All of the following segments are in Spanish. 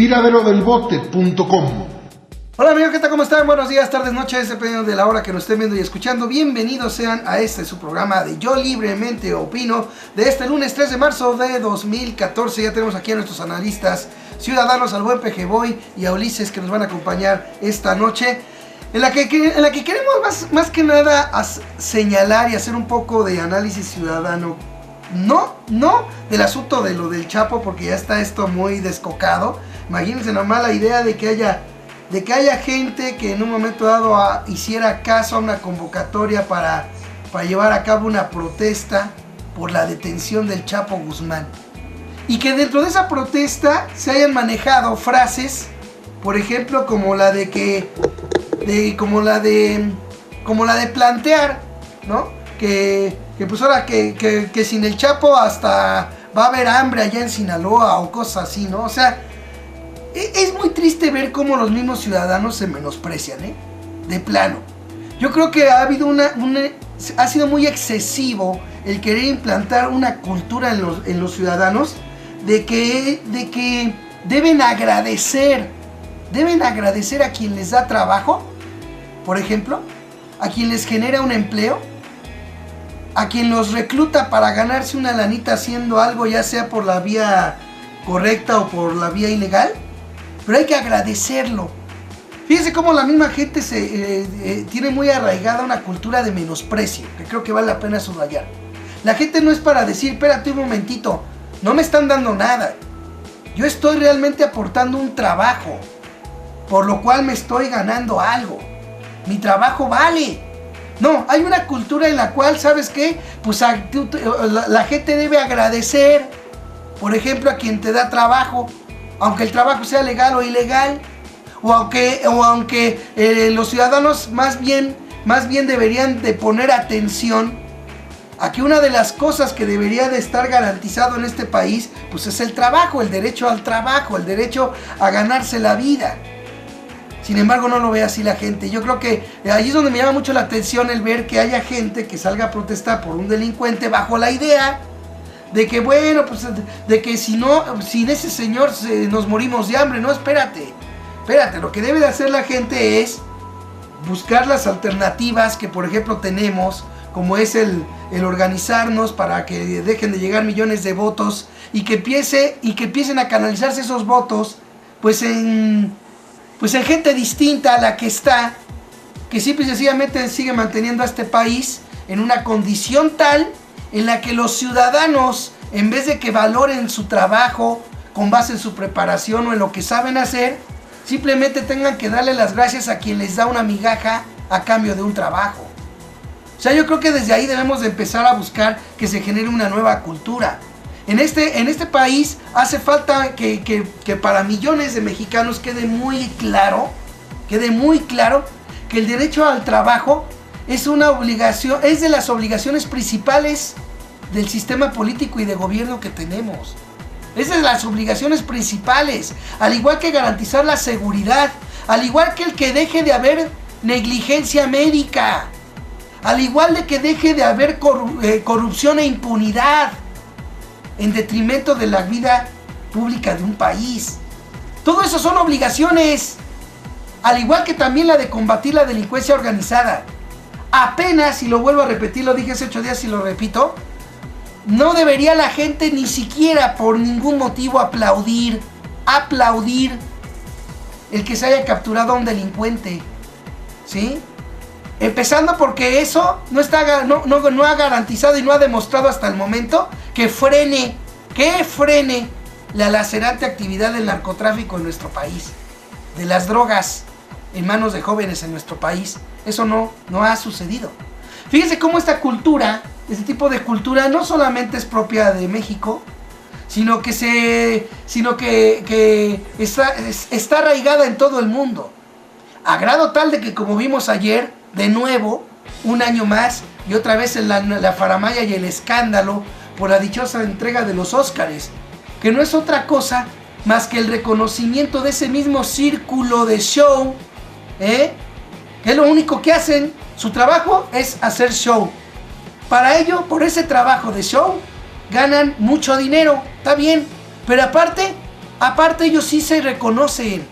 tiraderodelbote.com. Hola amigos, ¿qué tal? ¿Cómo están? Buenos días, tardes, noches, dependiendo de la hora que nos estén viendo y escuchando. Bienvenidos sean a su programa de Yo Libremente Opino de este lunes 3 de marzo de 2014. Ya tenemos aquí a nuestros analistas ciudadanos, al buen PG Boy y a Ulises, que nos van a acompañar esta noche, en la que queremos más que nada señalar y hacer un poco de análisis ciudadano. No del asunto de lo del Chapo, porque ya está esto muy descocado. Imagínense nomás la idea de que haya gente que en un momento dado hiciera caso a una convocatoria para llevar a cabo una protesta por la detención del Chapo Guzmán. Y que dentro de esa protesta se hayan manejado frases, por ejemplo, como la de plantear, ¿no? Que pues ahora que sin el Chapo hasta va a haber hambre allá en Sinaloa o cosas así, ¿no? O sea, es muy triste ver cómo los mismos ciudadanos se menosprecian, de plano. Yo creo que ha sido muy excesivo el querer implantar una cultura en los ciudadanos de que deben agradecer a quien les da trabajo, por ejemplo, a quien les genera un empleo, a quien los recluta para ganarse una lanita haciendo algo, ya sea por la vía correcta o por la vía ilegal. Pero hay que agradecerlo. Fíjense cómo la misma gente tiene muy arraigada una cultura de menosprecio, que creo que vale la pena subrayar. La gente no es para decir, espérate un momentito, no me están dando nada. Yo estoy realmente aportando un trabajo, por lo cual me estoy ganando algo. Mi trabajo vale. No, hay una cultura en la cual, ¿sabes qué? Pues la gente debe agradecer, por ejemplo, a quien te da trabajo, aunque el trabajo sea legal o ilegal, o aunque los ciudadanos más bien deberían de poner atención a que una de las cosas que debería de estar garantizado en este país, pues es el trabajo, el derecho al trabajo, el derecho a ganarse la vida. Sin embargo, no lo ve así la gente. Yo creo que ahí es donde me llama mucho la atención el ver que haya gente que salga a protestar por un delincuente bajo la idea de que, bueno, pues de que sin ese señor nos morimos de hambre. No, espérate, lo que debe de hacer la gente es buscar las alternativas que, por ejemplo, tenemos, como es el organizarnos para que dejen de llegar millones de votos y que empiecen a canalizarse esos votos pues en gente distinta a la que está, que simple y sencillamente sigue manteniendo a este país en una condición tal en la que los ciudadanos, en vez de que valoren su trabajo con base en su preparación o en lo que saben hacer, simplemente tengan que darle las gracias a quien les da una migaja a cambio de un trabajo. O sea, yo creo que desde ahí debemos de empezar a buscar que se genere una nueva cultura. En este país hace falta que para millones de mexicanos quede muy claro que el derecho al trabajo es una obligación, es de las obligaciones principales del sistema político y de gobierno que tenemos. Es de las obligaciones principales, al igual que garantizar la seguridad, al igual que el que deje de haber negligencia médica, al igual de que deje de haber corrupción e impunidad en detrimento de la vida pública de un país. Todo eso son obligaciones, al igual que también la de combatir la delincuencia organizada. Apenas, y lo vuelvo a repetir, lo dije hace 8 días y lo repito, no debería la gente ni siquiera por ningún motivo aplaudir el que se haya capturado a un delincuente, ¿sí? Empezando porque eso no ha garantizado y no ha demostrado hasta el momento que frene la lacerante actividad del narcotráfico en nuestro país, de las drogas en manos de jóvenes en nuestro país. Eso no ha sucedido. Fíjense cómo este tipo de cultura no solamente es propia de México, sino que está arraigada en todo el mundo, a grado tal de que, como vimos ayer, de nuevo, un año más, y otra vez en la faramalla y el escándalo por la dichosa entrega de los Óscares, que no es otra cosa más que el reconocimiento de ese mismo círculo de show, que es lo único que hacen. Su trabajo es hacer show. Para ello, por ese trabajo de show, ganan mucho dinero, está bien, pero aparte Aparte ellos sí se reconocen.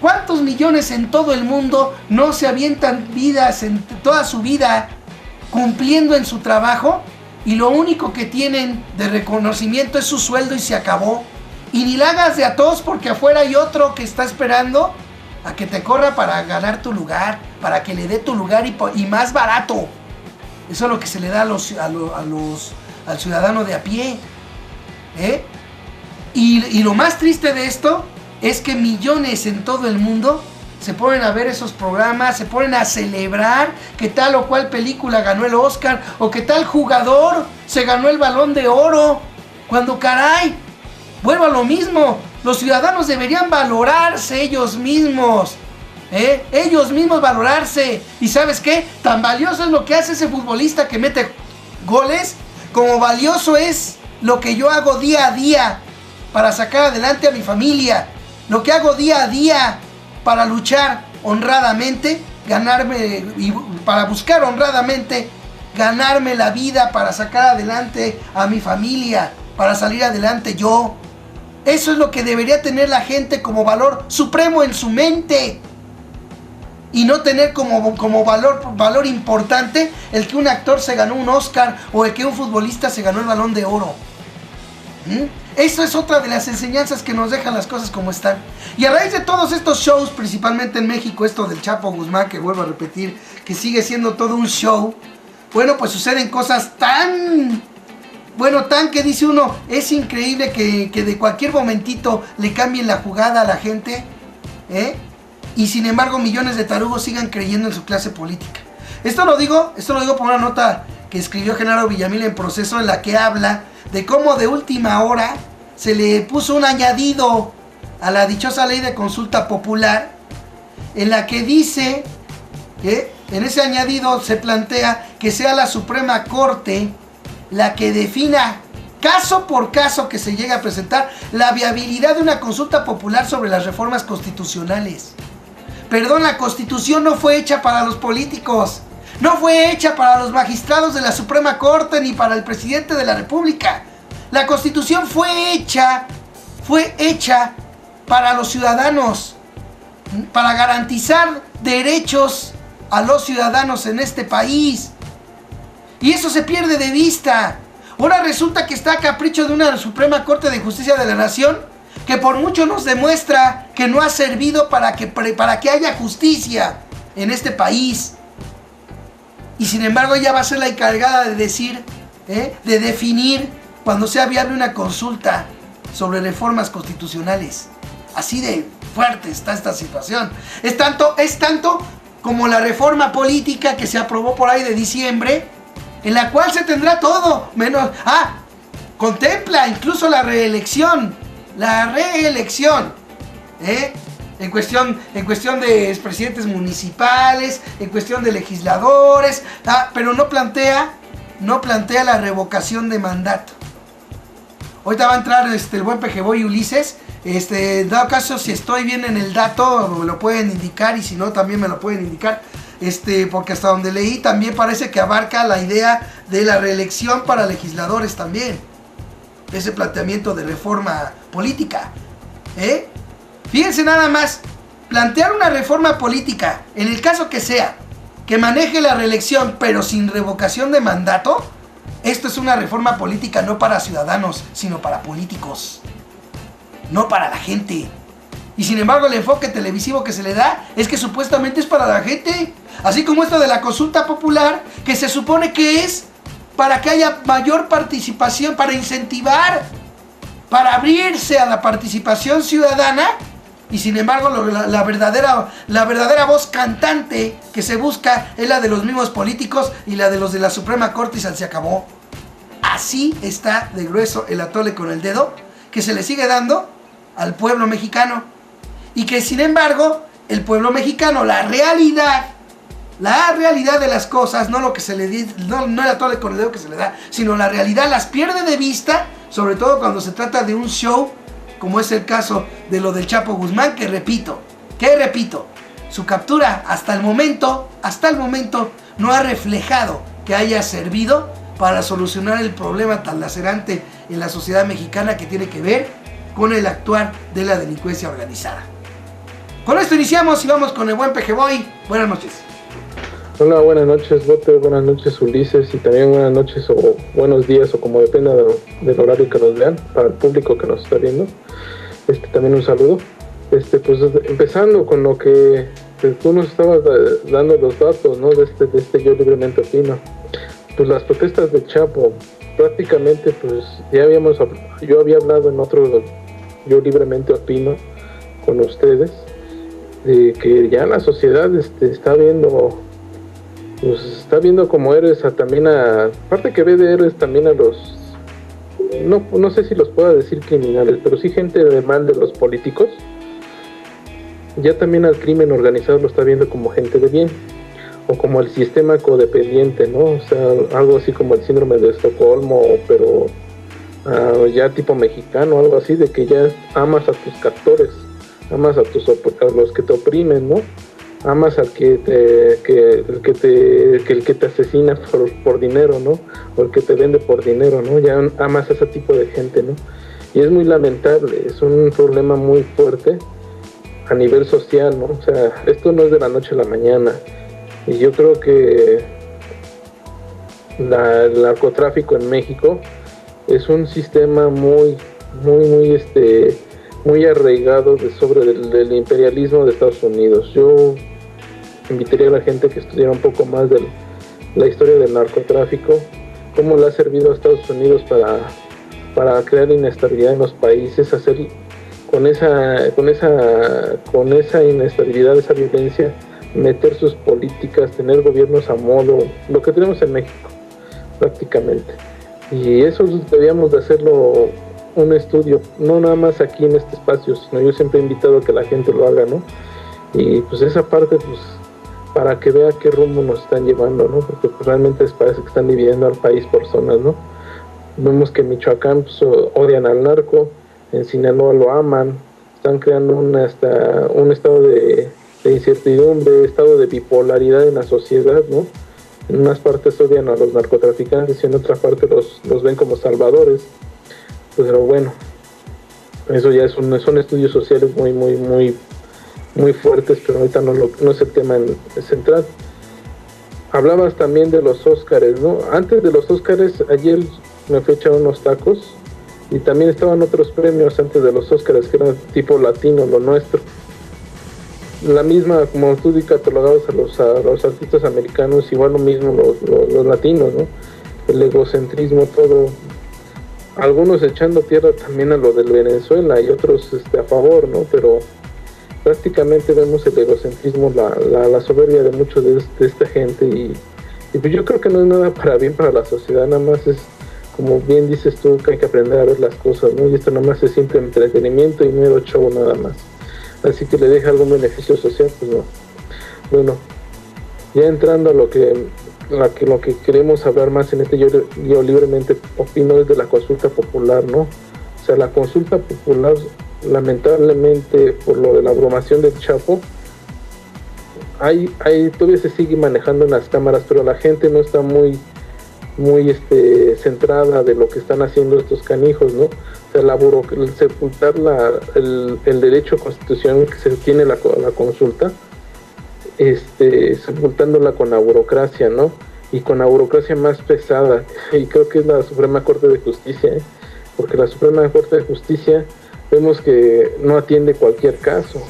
¿Cuántos millones en todo el mundo no se avientan vidas en toda su vida cumpliendo en su trabajo y lo único que tienen de reconocimiento es su sueldo y se acabó? Y ni la hagas de a todos porque afuera hay otro que está esperando a que te corra para ganar tu lugar, para que le dé tu lugar y más barato. Eso es lo que se le da al ciudadano de a pie. Y lo más triste de esto es que millones en todo el mundo se ponen a ver esos programas, se ponen a celebrar que tal o cual película ganó el Oscar o que tal jugador se ganó el Balón de Oro. Cuando caray, vuelvo a lo mismo, los ciudadanos deberían valorarse ellos mismos. Ellos mismos valorarse. ¿Y sabes qué? Tan valioso es lo que hace ese futbolista que mete goles, como valioso es lo que yo hago día a día para sacar adelante a mi familia. Lo que hago día a día para luchar honradamente, ganarme y para buscar honradamente ganarme la vida, para sacar adelante a mi familia, para salir adelante yo. Eso es lo que debería tener la gente como valor supremo en su mente. Y no tener como valor importante el que un actor se ganó un Oscar o el que un futbolista se ganó el Balón de Oro. Eso es otra de las enseñanzas que nos dejan las cosas como están. Y a raíz de todos estos shows, principalmente en México, esto del Chapo Guzmán, que vuelvo a repetir, que sigue siendo todo un show, bueno, pues suceden cosas tan que dice uno, es increíble que de cualquier momentito le cambien la jugada a la gente, y sin embargo millones de tarugos sigan creyendo en su clase política. Esto lo digo por una nota que escribió Genaro Villamil en Proceso, en la que habla de cómo de última hora se le puso un añadido a la dichosa ley de consulta popular, en la que dice que en ese añadido se plantea que sea la Suprema Corte la que defina caso por caso que se llegue a presentar la viabilidad de una consulta popular sobre las reformas constitucionales. Perdón, la Constitución no fue hecha para los políticos, no fue hecha para los magistrados de la Suprema Corte ni para el presidente de la República. La Constitución fue hecha para los ciudadanos, para garantizar derechos a los ciudadanos en este país. Y eso se pierde de vista. Ahora resulta que está a capricho de una Suprema Corte de Justicia de la Nación que por mucho nos demuestra que no ha servido para que haya justicia en este país. Y sin embargo ella va a ser la encargada de decir, de definir cuando sea viable una consulta sobre reformas constitucionales. Así de fuerte está esta situación. Es tanto como la reforma política que se aprobó por ahí de diciembre, en la cual se tendrá todo, menos... contempla incluso la reelección. En cuestión de expresidentes municipales, en cuestión de legisladores, pero no plantea la revocación de mandato. Ahorita va a entrar el buen Pejeboy Ulises. En dado caso, si estoy bien en el dato, me lo pueden indicar, y si no, también me lo pueden indicar. Porque hasta donde leí también parece que abarca la idea de la reelección para legisladores también. Ese planteamiento de reforma política. Fíjense nada más, plantear una reforma política, en el caso que sea, que maneje la reelección, pero sin revocación de mandato, esto es una reforma política no para ciudadanos, sino para políticos. No para la gente. Y sin embargo el enfoque televisivo que se le da es que supuestamente es para la gente. Así como esto de la consulta popular, que se supone que es para que haya mayor participación, para incentivar, para abrirse a la participación ciudadana. Y sin embargo la verdadera voz cantante que se busca es la de los mismos políticos y la de los de la Suprema Corte, y se acabó. Así está de grueso el atole con el dedo que se le sigue dando al pueblo mexicano. Y que sin embargo el pueblo mexicano, la realidad de las cosas, no lo que se le dice, no el atole con el dedo que se le da, sino la realidad, las pierde de vista, sobre todo cuando se trata de un show como es el caso de lo del Chapo Guzmán, que repito, su captura hasta el momento no ha reflejado que haya servido para solucionar el problema tan lacerante en la sociedad mexicana, que tiene que ver con el actuar de la delincuencia organizada. Con esto iniciamos y vamos con el buen PG Boy. Buenas noches. Hola, buenas noches, Bote, buenas noches, Ulises, y también buenas noches o buenos días, o como dependa del horario que nos vean, para el público que nos está viendo. También un saludo. Pues empezando con lo que tú nos estabas dando los datos, ¿no? De Yo Libremente Opino. Pues las protestas de Chapo, prácticamente, pues yo había hablado en otro Yo Libremente Opino con ustedes, de que ya la sociedad está viendo como héroes aparte que ve de héroes también a los, no sé si los pueda decir criminales, pero sí gente de mal de los políticos. Ya también al crimen organizado lo está viendo como gente de bien, o como el sistema codependiente, ¿no? O sea, algo así como el síndrome de Estocolmo, pero ya tipo mexicano, algo así, de que ya amas a tus captores, amas a los que te oprimen, ¿no? Amas al el que te asesina por dinero, ¿no? O el que te vende por dinero, ¿no? Ya amas a ese tipo de gente, ¿no? Y es muy lamentable, es un problema muy fuerte a nivel social, ¿no? O sea, esto no es de la noche a la mañana. Y yo creo que el narcotráfico en México es un sistema muy arraigado del imperialismo de Estados Unidos. Yo invitaría a la gente que estudiara un poco más de la historia del narcotráfico, cómo le ha servido a Estados Unidos para crear inestabilidad en los países, hacer con esa inestabilidad, esa violencia, meter sus políticas, tener gobiernos a modo, lo que tenemos en México prácticamente. Y eso debíamos de hacerlo un estudio, no nada más aquí en este espacio, sino yo siempre he invitado a que la gente lo haga, ¿no? Y pues esa parte, pues, para que vea qué rumbo nos están llevando, ¿no? Porque pues, realmente parece que están dividiendo al país por zonas, ¿no? Vemos que en Michoacán pues, odian al narco, en Sinaloa lo aman, están creando un estado de incertidumbre, estado de bipolaridad en la sociedad, ¿no? En unas partes odian a los narcotraficantes y en otra parte los ven como salvadores. Pero bueno, eso ya son estudios sociales muy fuertes, pero ahorita no es el tema central. Hablabas también de los Óscares, ¿no? Antes de los Óscares, ayer me fui a echar unos tacos y también estaban otros premios antes de los Óscares que eran tipo latino, lo nuestro. La misma, como tú catalogabas a los artistas americanos, igual lo mismo los latinos, ¿no? El egocentrismo, todo. Algunos echando tierra también a lo del Venezuela y otros a favor, ¿no? Pero prácticamente vemos el egocentrismo, la soberbia de muchos de esta gente y pues yo creo que no es nada bien para la sociedad, nada más es, como bien dices tú, que hay que aprender a ver las cosas, ¿no? Y esto nada más es simple entretenimiento y mero show nada más. Así que le deja algún beneficio social, pues no. Bueno, ya entrando a lo que queremos hablar más en yo libremente opino es de la consulta popular, ¿no? O sea, la consulta popular, lamentablemente, por lo de la abromación del Chapo, todavía se sigue manejando en las cámaras, pero la gente no está muy centrada de lo que están haciendo estos canijos, ¿no? O sea, el sepultar el derecho constitucional que se tiene la consulta, sepultándola con la burocracia, ¿no? Y con la burocracia más pesada, y creo que es la Suprema Corte de Justicia, porque la Suprema Corte de Justicia vemos que no atiende cualquier caso,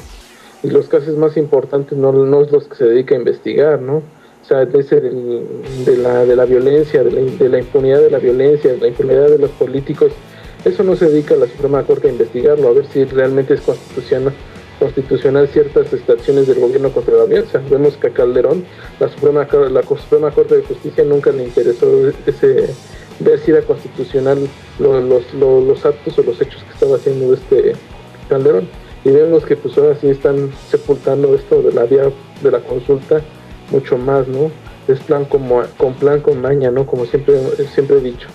y los casos más importantes no es los que se dedica a investigar, ¿no? O sea, de la violencia, de la impunidad de la violencia, de la impunidad de los políticos, eso no se dedica a la Suprema Corte a investigarlo, a ver si realmente es constitucional ciertas acciones del gobierno contra la violencia. Vemos que a Calderón, la Suprema Corte de Justicia nunca le interesó ver si era constitucional los actos o los hechos que estaba haciendo Calderón. Y vemos que pues ahora sí están sepultando esto de la vía de la consulta mucho más, ¿no? Es plan con maña, ¿no? Como siempre he dicho.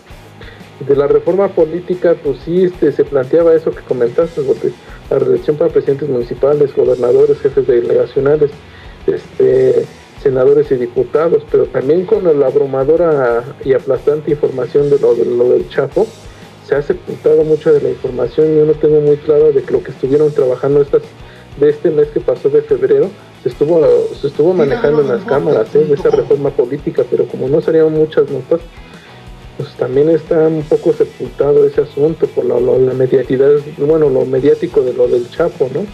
De la reforma política, pues sí, se planteaba eso que comentaste, porque la reelección para presidentes municipales, gobernadores, jefes delegacionales, senadores y diputados, pero también con la abrumadora y aplastante información de lo del Chapo, se ha sepultado mucho de la información. Yo no tengo muy claro de que lo que estuvieron trabajando de este mes que pasó de febrero, se estuvo manejando en las cámaras, de esa reforma política, pero como no salieron muchas notas, pues también está un poco sepultado ese asunto por la mediatidad, bueno, lo mediático de lo del Chapo, ¿no?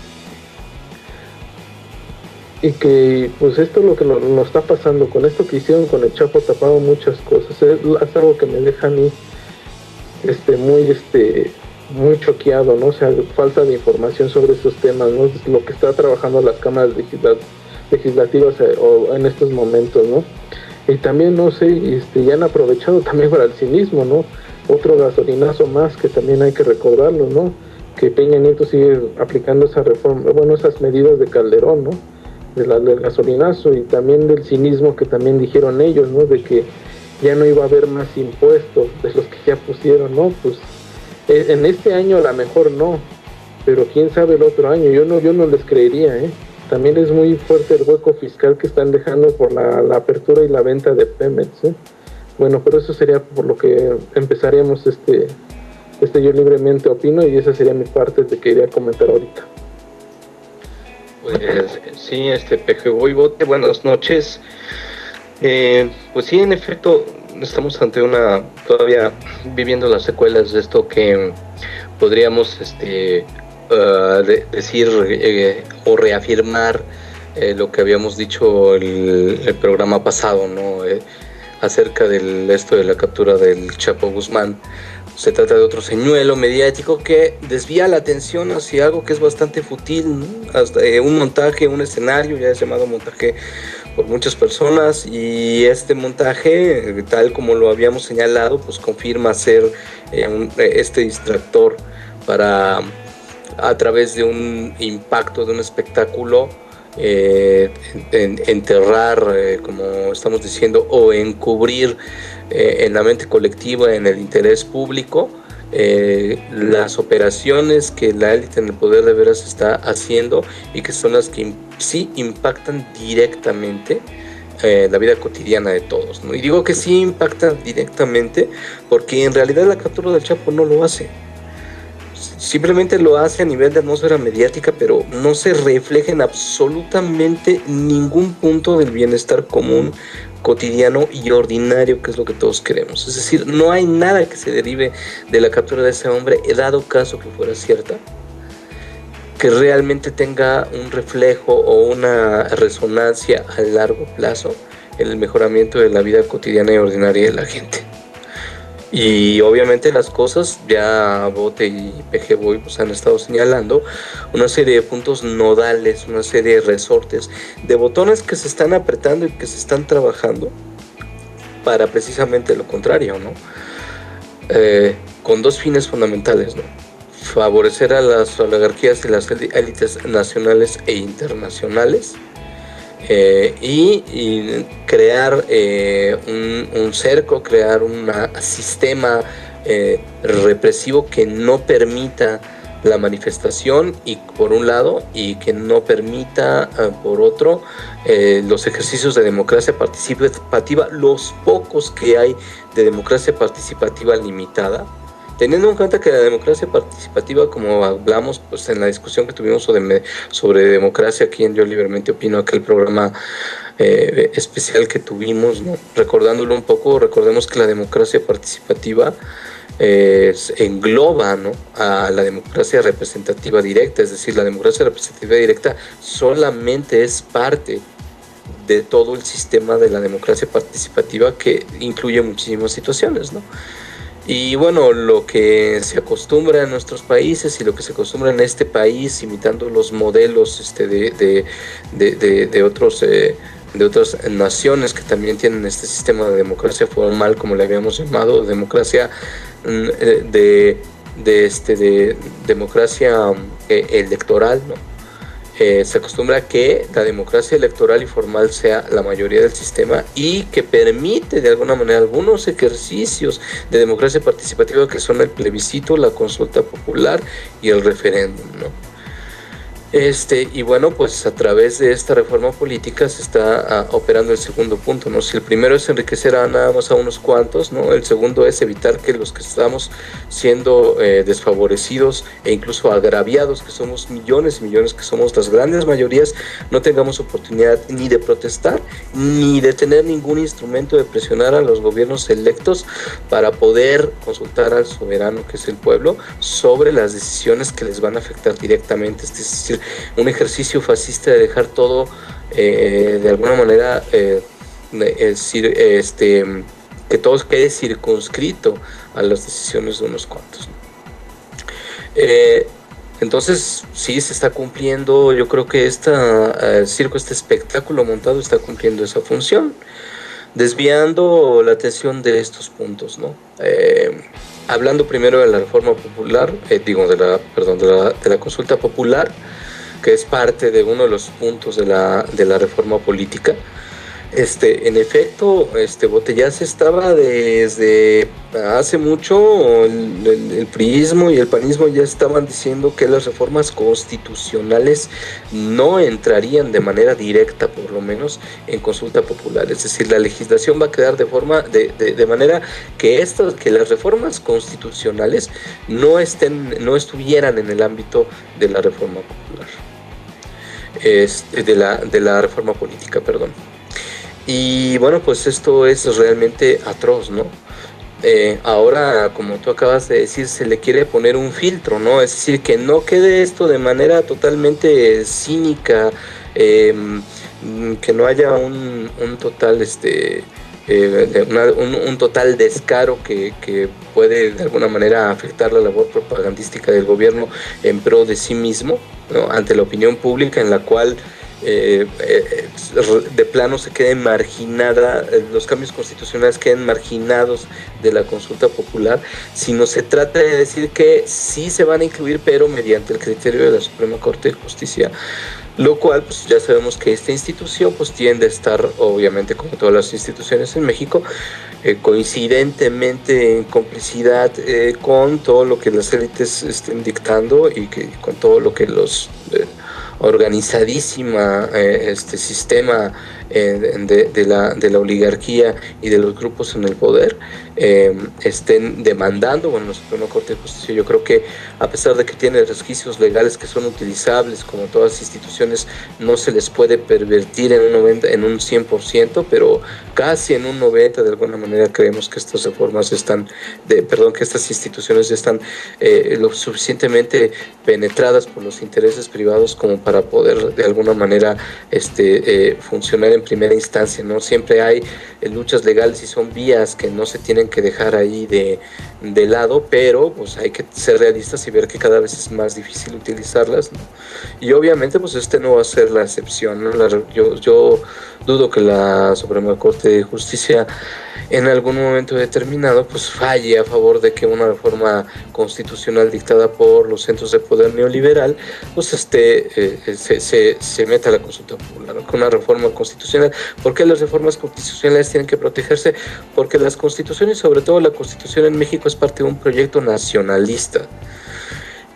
Y que pues esto es lo que nos está pasando, con esto que hicieron con el Chapo taparon muchas cosas, es algo que me deja a mí muy choqueado, ¿no? O sea, falta de información sobre estos temas, ¿no? Es lo que está trabajando las cámaras legislativas o en estos momentos, ¿no? Y también, no sé, ya han aprovechado también para el cinismo, ¿no? Otro gasolinazo más que también hay que recordarlo, ¿no? Que Peña Nieto sigue aplicando esa reforma, bueno, esas medidas de Calderón, ¿no? Del gasolinazo, y también del cinismo que también dijeron ellos, ¿no? De que ya no iba a haber más impuestos de los que ya pusieron, ¿no? Pues en este año a lo mejor no, pero quién sabe el otro año, yo no les creería, ¿eh? También es muy fuerte el hueco fiscal que están dejando por la apertura y la venta de Pemex, ¿eh? Bueno, pero eso sería por lo que empezaríamos Yo Libremente Opino, y esa sería mi parte que quería comentar ahorita. Pues sí, PG Bote, buenas noches. Pues sí, en efecto, estamos ante todavía viviendo las secuelas de esto que podríamos decir o reafirmar lo que habíamos dicho el programa pasado, ¿no? Acerca de la captura del Chapo Guzmán. Se trata de otro señuelo mediático que desvía la atención hacia algo que es bastante fútil, ¿no? Hasta un montaje, un escenario, ya es llamado montaje por muchas personas, y este montaje, tal como lo habíamos señalado, pues confirma ser este distractor para, a través de un impacto, de un espectáculo, enterrar, como estamos diciendo, o encubrir en la mente colectiva, en el interés público, las operaciones que la élite en el poder de veras está haciendo, y que son las que sí impactan directamente la vida cotidiana de todos, ¿no? Y digo que sí impactan directamente porque en realidad la captura del Chapo no lo hace. Simplemente lo hace a nivel de atmósfera mediática, pero no se refleja en absolutamente ningún punto del bienestar común, cotidiano y ordinario, que es lo que todos queremos. Es decir, no hay nada que se derive de la captura de ese hombre, dado caso que fuera cierta, que realmente tenga un reflejo o una resonancia a largo plazo en el mejoramiento de la vida cotidiana y ordinaria de la gente. Y obviamente las cosas, ya Bote y PG Boy pues han estado señalando una serie de puntos nodales, una serie de resortes, de botones que se están apretando y que se están trabajando para precisamente lo contrario, ¿no? Con dos fines fundamentales, ¿no? Favorecer a las oligarquías y las élites nacionales e internacionales, y crear un cerco, crear un sistema represivo que no permita la manifestación, y por un lado, y que no permita por otro los ejercicios de democracia participativa, los pocos que hay de democracia participativa limitada, teniendo en cuenta que la democracia participativa, como hablamos pues en la discusión que tuvimos sobre democracia aquí en Yo Libremente Opino, aquel programa especial que tuvimos, ¿no? Recordándolo un poco, recordemos que la democracia participativa engloba, ¿no?, a la democracia representativa directa. Es decir, la democracia representativa directa solamente es parte de todo el sistema de la democracia participativa, que incluye muchísimas situaciones, ¿no? Y bueno, lo que se acostumbra en nuestros países y lo que se acostumbra en este país, imitando los modelos de otras naciones que también tienen este sistema de democracia formal, como le habíamos llamado, democracia democracia electoral, ¿no? Se acostumbra a que la democracia electoral y formal sea la mayoría del sistema, y que permite de alguna manera algunos ejercicios de democracia participativa, que son el plebiscito, la consulta popular y el referéndum, ¿no? Y bueno, pues a través de esta reforma política se está operando el segundo punto, ¿no? Si el primero es enriquecer a nada más a unos cuantos, ¿no? El segundo es evitar que los que estamos siendo desfavorecidos e incluso agraviados, que somos millones y millones, que somos las grandes mayorías, no tengamos oportunidad ni de protestar, ni de tener ningún instrumento de presionar a los gobiernos electos para poder consultar al soberano, que es el pueblo, sobre las decisiones que les van a afectar directamente. Es decir, un ejercicio fascista de dejar todo de alguna manera que todo quede circunscrito a las decisiones de unos cuantos, ¿no? Entonces sí se está cumpliendo, yo creo que este espectáculo montado está cumpliendo esa función, desviando la atención de estos puntos, ¿no? Hablando primero de la reforma popular, de la consulta popular, que es parte de uno de los puntos de la reforma política. En efecto, Botellaz estaba desde hace mucho, el priismo y el panismo ya estaban diciendo que las reformas constitucionales no entrarían de manera directa, por lo menos, en consulta popular. Es decir, la legislación va a quedar de manera que las reformas constitucionales no estuvieran en el ámbito de la reforma popular, de la reforma política, perdón. Y bueno, pues esto es realmente atroz, ¿no? Ahora, como tú acabas de decir, se le quiere poner un filtro, ¿no? Es decir, que no quede esto de manera totalmente cínica, que no haya un total un total descaro que puede de alguna manera afectar la labor propagandística del gobierno en pro de sí mismo, ¿no? Ante la opinión pública, en la cual de plano se quede marginada, los cambios constitucionales queden marginados de la consulta popular, sino se trata de decir que sí se van a incluir, pero mediante el criterio de la Suprema Corte de Justicia, lo cual pues ya sabemos que esta institución pues tiende a estar, obviamente como todas las instituciones en México, coincidentemente en complicidad con todo lo que las élites estén dictando y con todo lo que los organizadísima sistema de la oligarquía y de los grupos en el poder estén demandando. Bueno, la Suprema Corte de Justicia, yo creo que a pesar de que tiene resquicios legales que son utilizables, como todas las instituciones, no se les puede pervertir en un 100%, pero casi en un 90%, de alguna manera creemos que estas reformas que estas instituciones ya están lo suficientemente penetradas por los intereses privados como para poder de alguna manera funcionar en primera instancia, ¿no? Siempre hay luchas legales y son vías que no se tienen que dejar ahí de lado, pero pues hay que ser realistas y ver que cada vez es más difícil utilizarlas, ¿no? Y obviamente pues no va a ser la excepción, ¿no? Yo dudo que la Suprema Corte de Justicia en algún momento determinado pues falle a favor de que una reforma constitucional dictada por los centros de poder neoliberal pues se meta a la consulta popular, ¿no? Con una reforma constitucional. ¿Por qué las reformas constitucionales tienen que protegerse? Porque las constituciones, sobre todo la Constitución en México, es parte de un proyecto nacionalista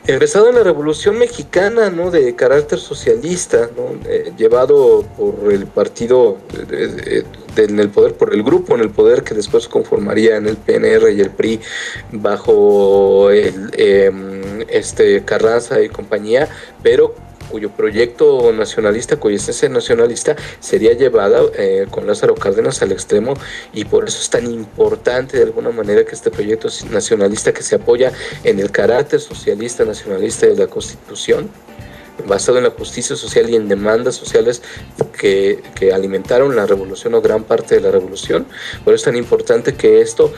empezado en la Revolución Mexicana, ¿no? De carácter socialista, ¿no? Llevado por el partido en el poder, por el grupo en el poder que después conformaría en el PNR y el PRI bajo Carranza y compañía, pero cuyo proyecto nacionalista, cuya esencia nacionalista sería llevada con Lázaro Cárdenas al extremo, y por eso es tan importante de alguna manera que este proyecto nacionalista, que se apoya en el carácter socialista nacionalista de la Constitución, basado en la justicia social y en demandas sociales que alimentaron la revolución o gran parte de la revolución. Por eso es tan importante que esto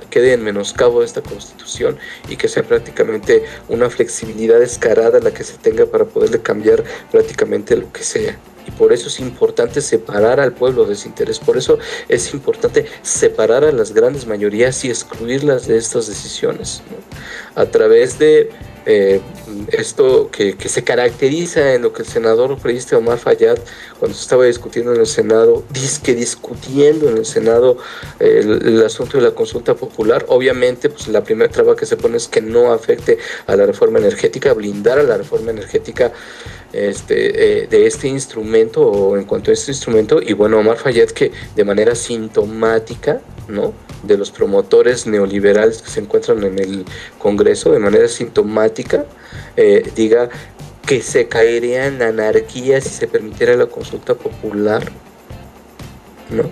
quede en menoscabo de esta Constitución y que sea prácticamente una flexibilidad descarada la que se tenga para poderle cambiar prácticamente lo que sea. Y por eso es importante separar al pueblo de ese interés. Por eso es importante separar a las grandes mayorías y excluirlas de estas decisiones, ¿no? a través de esto que se caracteriza en lo que el senador priista Omar Fayad, cuando se estaba discutiendo en el Senado, discutiendo en el Senado el asunto de la consulta popular. Obviamente, pues la primera traba que se pone es que no afecte a la reforma energética, blindar a la reforma energética de este instrumento, o en cuanto a este instrumento. Y bueno, Omar Fayad, que de manera sintomática, ¿no?, de los promotores neoliberales que se encuentran en el Congreso, de manera sintomática, diga que se caería en la anarquía si se permitiera la consulta popular, ¿no?,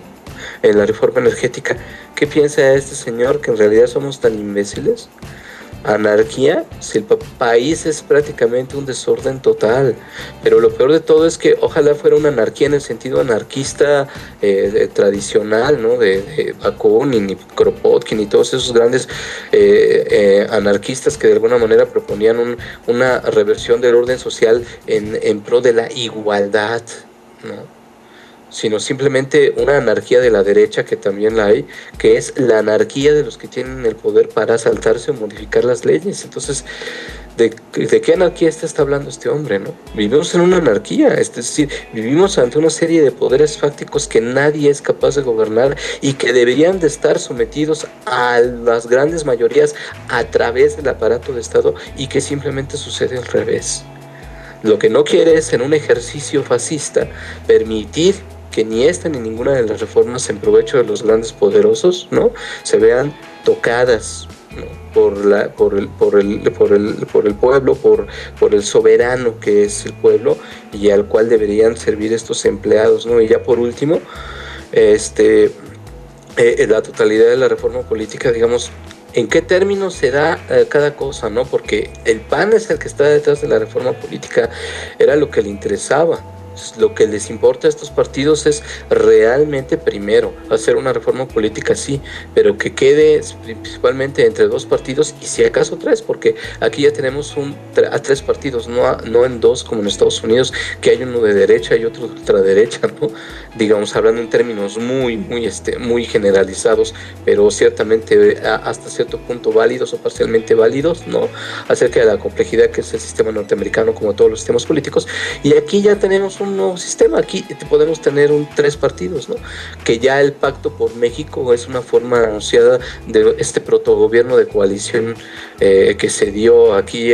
en la reforma energética. ¿Qué piensa este señor? ¿Que en realidad somos tan imbéciles? Anarquía, si el país es prácticamente un desorden total. Pero lo peor de todo es que ojalá fuera una anarquía en el sentido anarquista tradicional, ¿no?, de Bakunin y Kropotkin y todos esos grandes anarquistas que de alguna manera proponían una reversión del orden social en pro de la igualdad, ¿no?, sino simplemente una anarquía de la derecha, que también la hay, que es la anarquía de los que tienen el poder para saltarse o modificar las leyes. Entonces, ¿de qué anarquía está hablando este hombre, no? Vivimos en una anarquía, es decir, vivimos ante una serie de poderes fácticos que nadie es capaz de gobernar y que deberían de estar sometidos a las grandes mayorías a través del aparato de Estado, y que simplemente sucede al revés. Lo que no quiere es, en un ejercicio fascista, permitir que ni esta ni ninguna de las reformas en provecho de los grandes poderosos, ¿no?, se vean tocadas, ¿no?, por el pueblo, por el soberano que es el pueblo, y al cual deberían servir estos empleados, ¿no? Y ya por último, la totalidad de la reforma política, digamos, ¿en qué términos se da cada cosa, no? Porque el PAN es el que está detrás de la reforma política, era lo que le interesaba. Lo que les importa a estos partidos es realmente, primero, hacer una reforma política, sí, pero que quede principalmente entre dos partidos, y si acaso tres, porque aquí ya tenemos a tres partidos, no en dos como en Estados Unidos, que hay uno de derecha y otro de ultraderecha, ¿no? Digamos, hablando en términos muy generalizados, pero ciertamente hasta cierto punto válidos o parcialmente válidos, ¿no?, acerca de la complejidad que es el sistema norteamericano, como todos los sistemas políticos. Y aquí ya tenemos un nuevo sistema, aquí podemos tener tres partidos, ¿no?, que ya el Pacto por México es una forma anunciada de este protogobierno de coalición que se dio aquí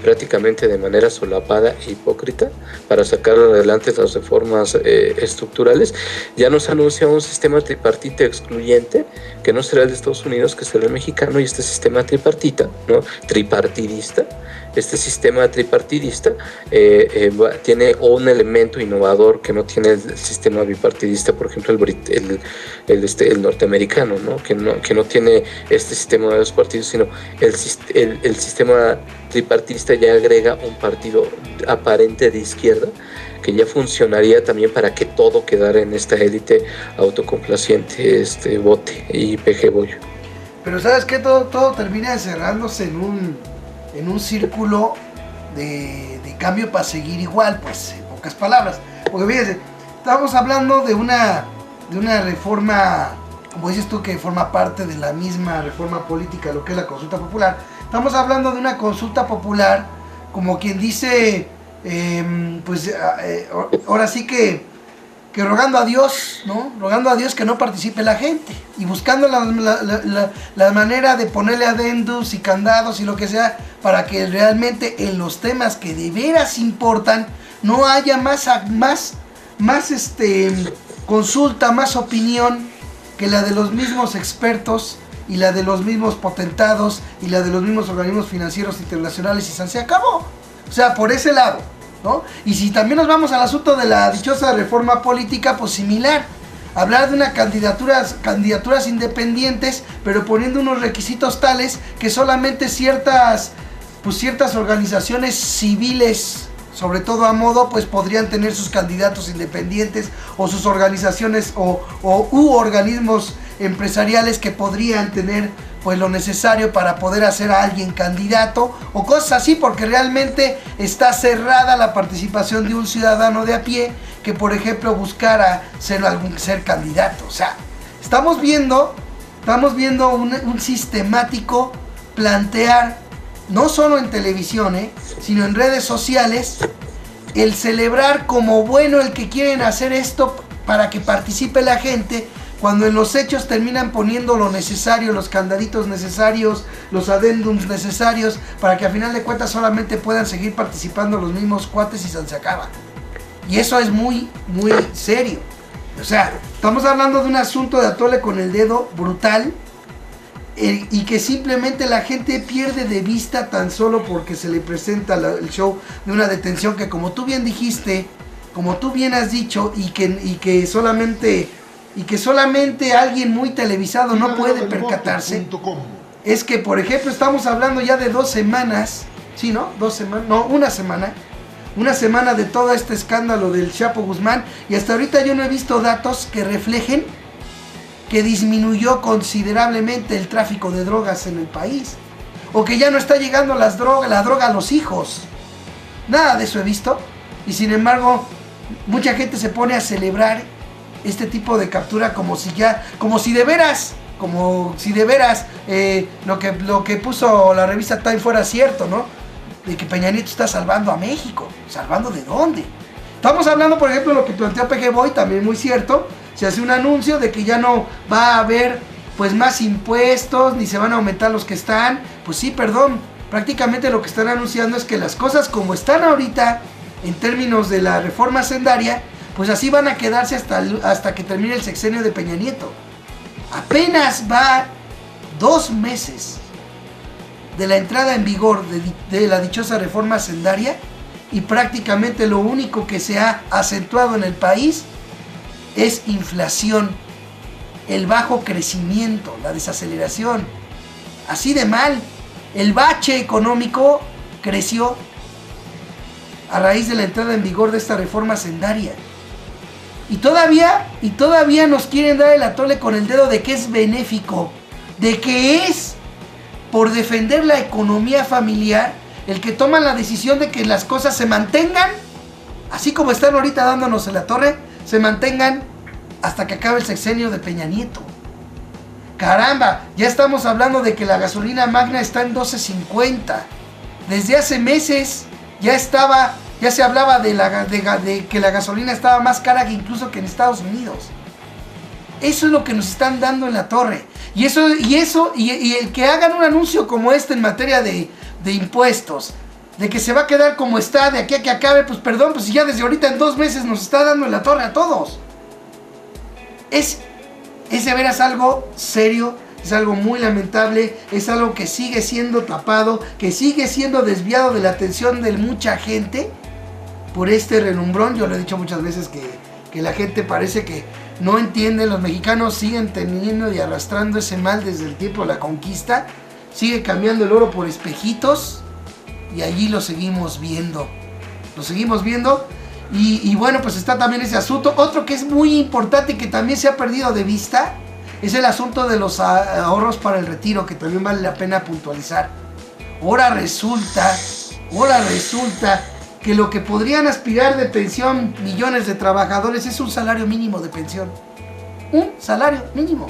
prácticamente de manera solapada e hipócrita para sacar adelante las reformas estructurales. Ya nos anuncia un sistema tripartito excluyente, que no será el de Estados Unidos, que será el mexicano, y este sistema tripartita, ¿no?, tripartidista. Este sistema tripartidista tiene un elemento innovador que no tiene el sistema bipartidista, por ejemplo, el norteamericano, ¿no?, que no tiene este sistema de dos partidos, sino el sistema tripartidista ya agrega un partido aparente de izquierda, que ya funcionaría también para que todo quedara en esta élite autocomplaciente, bote y peje bollo. Pero ¿sabes qué? Todo termina cerrándose en un círculo de cambio para seguir igual, pues, en pocas palabras. Porque fíjense, estamos hablando de una reforma, como dices tú, que forma parte de la misma reforma política, lo que es la consulta popular. Estamos hablando de una consulta popular, como quien dice, ahora sí que rogando a Dios, ¿no? Rogando a Dios que no participe la gente, y buscando la manera de ponerle adendos y candados y lo que sea, para que realmente en los temas que de veras importan no haya más consulta, más opinión que la de los mismos expertos y la de los mismos potentados y la de los mismos organismos financieros internacionales, y se acabó. O sea, por ese lado, ¿no? Y si también nos vamos al asunto de la dichosa reforma política, pues similar. Hablar de una candidaturas independientes, pero poniendo unos requisitos tales que solamente ciertas organizaciones civiles, sobre todo a modo, pues podrían tener sus candidatos independientes, o sus organizaciones u organismos empresariales que podrían tener pues lo necesario para poder hacer a alguien candidato, o cosas así, porque realmente está cerrada la participación de un ciudadano de a pie que, por ejemplo, buscara ser candidato. O sea, estamos viendo un sistemático plantear, no solo en televisión, sino en redes sociales, el celebrar como bueno el que quieren hacer esto para que participe la gente, cuando en los hechos terminan poniendo lo necesario, los candaditos necesarios, los adendums necesarios, para que a final de cuentas solamente puedan seguir participando los mismos cuates y se acaba. Y eso es muy, muy serio. O sea, estamos hablando de un asunto de atole con el dedo brutal, y que simplemente la gente pierde de vista tan solo porque se le presenta el show de una detención que, como tú bien dijiste, como tú bien has dicho, y que solamente alguien muy televisado no puede percatarse, es que, por ejemplo, estamos hablando ya de 2 semanas, ¿sí, no? 2 semanas, no, una semana de todo este escándalo del Chapo Guzmán, y hasta ahorita yo no he visto datos que reflejen que disminuyó considerablemente el tráfico de drogas en el país, o que ya no está llegando la droga a los hijos. Nada de eso he visto, y sin embargo mucha gente se pone a celebrar este tipo de captura como si de veras lo que puso la revista Time fuera cierto, ¿no? De que Peña Nieto está salvando a México. ¿Salvando de dónde? Estamos hablando, por ejemplo, lo que planteó PG Boy, también muy cierto. Se hace un anuncio de que ya no va a haber pues más impuestos, ni se van a aumentar los que están. Pues sí, perdón, prácticamente lo que están anunciando es que las cosas como están ahorita, en términos de la reforma hacendaria, pues así van a quedarse hasta que termine el sexenio de Peña Nieto. Apenas va 2 meses de la entrada en vigor de la dichosa reforma hacendaria, y prácticamente lo único que se ha acentuado en el país es inflación, el bajo crecimiento, la desaceleración. Así de mal, el bache económico creció a raíz de la entrada en vigor de esta reforma hacendaria. Y todavía nos quieren dar el atole con el dedo de que es benéfico, de que es por defender la economía familiar el que toman la decisión de que las cosas se mantengan, así como están ahorita dándonos en la torre, se mantengan hasta que acabe el sexenio de Peña Nieto. Caramba, ya estamos hablando de que la gasolina magna está en 12.50. Desde hace meses ya se hablaba de que la gasolina estaba más cara que incluso que en Estados Unidos. Eso es lo que nos están dando en la torre. Y el que hagan un anuncio como este en materia de impuestos, de que se va a quedar como está de aquí a que acabe, pues perdón, pues ya desde ahorita en 2 meses nos está dando en la torre a todos. Es de veras algo serio, es algo muy lamentable, es algo que sigue siendo tapado, que sigue siendo desviado de la atención de mucha gente por este relumbrón. Yo lo he dicho muchas veces que la gente parece que no entiende, los mexicanos siguen teniendo y arrastrando ese mal desde el tiempo de la conquista, sigue cambiando el oro por espejitos y allí lo seguimos viendo. Y bueno, pues está también ese asunto. Otro que es muy importante y que también se ha perdido de vista es el asunto de los ahorros para el retiro, que también vale la pena puntualizar. Ahora resulta que lo que podrían aspirar de pensión millones de trabajadores es un salario mínimo de pensión. Un salario mínimo.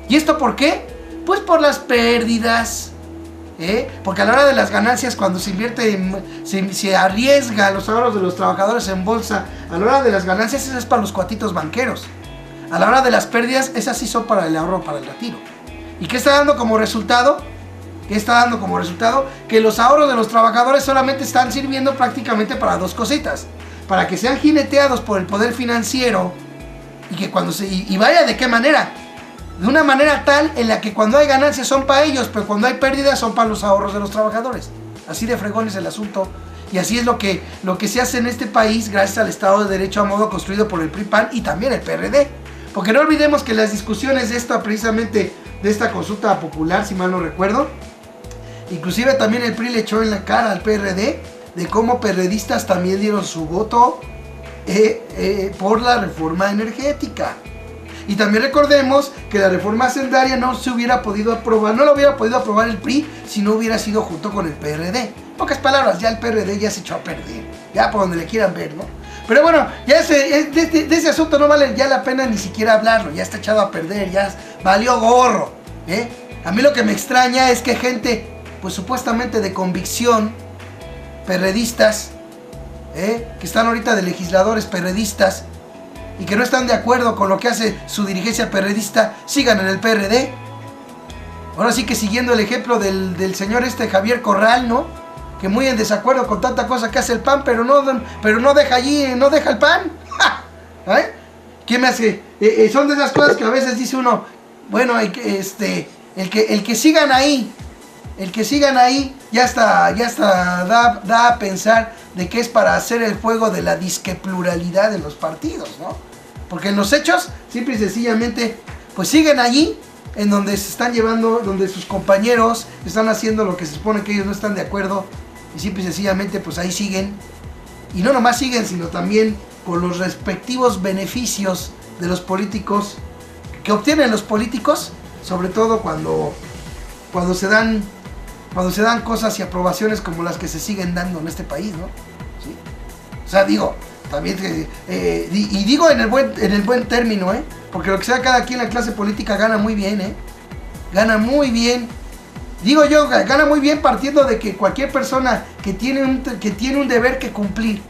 ¿Y esto por qué? Pues por las pérdidas. Porque a la hora de las ganancias, cuando se invierte, se arriesga los ahorros de los trabajadores en bolsa, a la hora de las ganancias eso es para los cuatitos banqueros. A la hora de las pérdidas, esas sí son para el ahorro, para el retiro. ¿Y qué está dando como resultado? Que los ahorros de los trabajadores solamente están sirviendo prácticamente para 2 cositas. Para que sean jineteados por el poder financiero y que y vaya de qué manera. De una manera tal en la que cuando hay ganancias son para ellos, pero cuando hay pérdidas son para los ahorros de los trabajadores. Así de fregón es el asunto. Y así es lo que se hace en este país gracias al Estado de Derecho a modo construido por el PRI-PAN y también el PRD. Porque no olvidemos que las discusiones precisamente de esta consulta popular, si mal no recuerdo, inclusive también el PRI le echó en la cara al PRD de cómo perredistas también dieron su voto por la reforma energética. Y también recordemos que la reforma hacendaria no la hubiera podido aprobar el PRI si no hubiera sido junto con el PRD. En pocas palabras, ya el PRD ya se echó a perder, ya por donde le quieran ver, ¿no? Pero bueno, ya de ese asunto no vale ya la pena ni siquiera hablarlo, ya está echado a perder, ya valió gorro, A mí lo que me extraña es que gente, pues supuestamente de convicción, perredistas, que están ahorita de legisladores perredistas y que no están de acuerdo con lo que hace su dirigencia perredista, sigan en el PRD. Ahora sí que siguiendo el ejemplo del señor Javier Corral, ¿no? Que muy en desacuerdo con tanta cosa que hace el PAN, pero no deja allí, no deja el PAN. ¿Eh? ¿Qué me hace? Son de esas cosas que a veces dice uno, bueno, el que sigan ahí, ya está da a pensar de que es para hacer el juego de la disque pluralidad de los partidos, ¿no? Porque en los hechos, simple y sencillamente, pues siguen allí, en donde se están llevando, donde sus compañeros están haciendo lo que se supone que ellos no están de acuerdo, y simple y sencillamente, pues ahí siguen, y no nomás siguen, sino también con los respectivos beneficios de los políticos, que obtienen los políticos, sobre todo cuando se dan cosas y aprobaciones como las que se siguen dando en este país, ¿no? ¿Sí? O sea, digo, también, y digo en el buen término, porque lo que sea cada quien en la clase política gana muy bien, gana muy bien. Digo yo, gana muy bien partiendo de que cualquier persona que tiene un deber que cumplir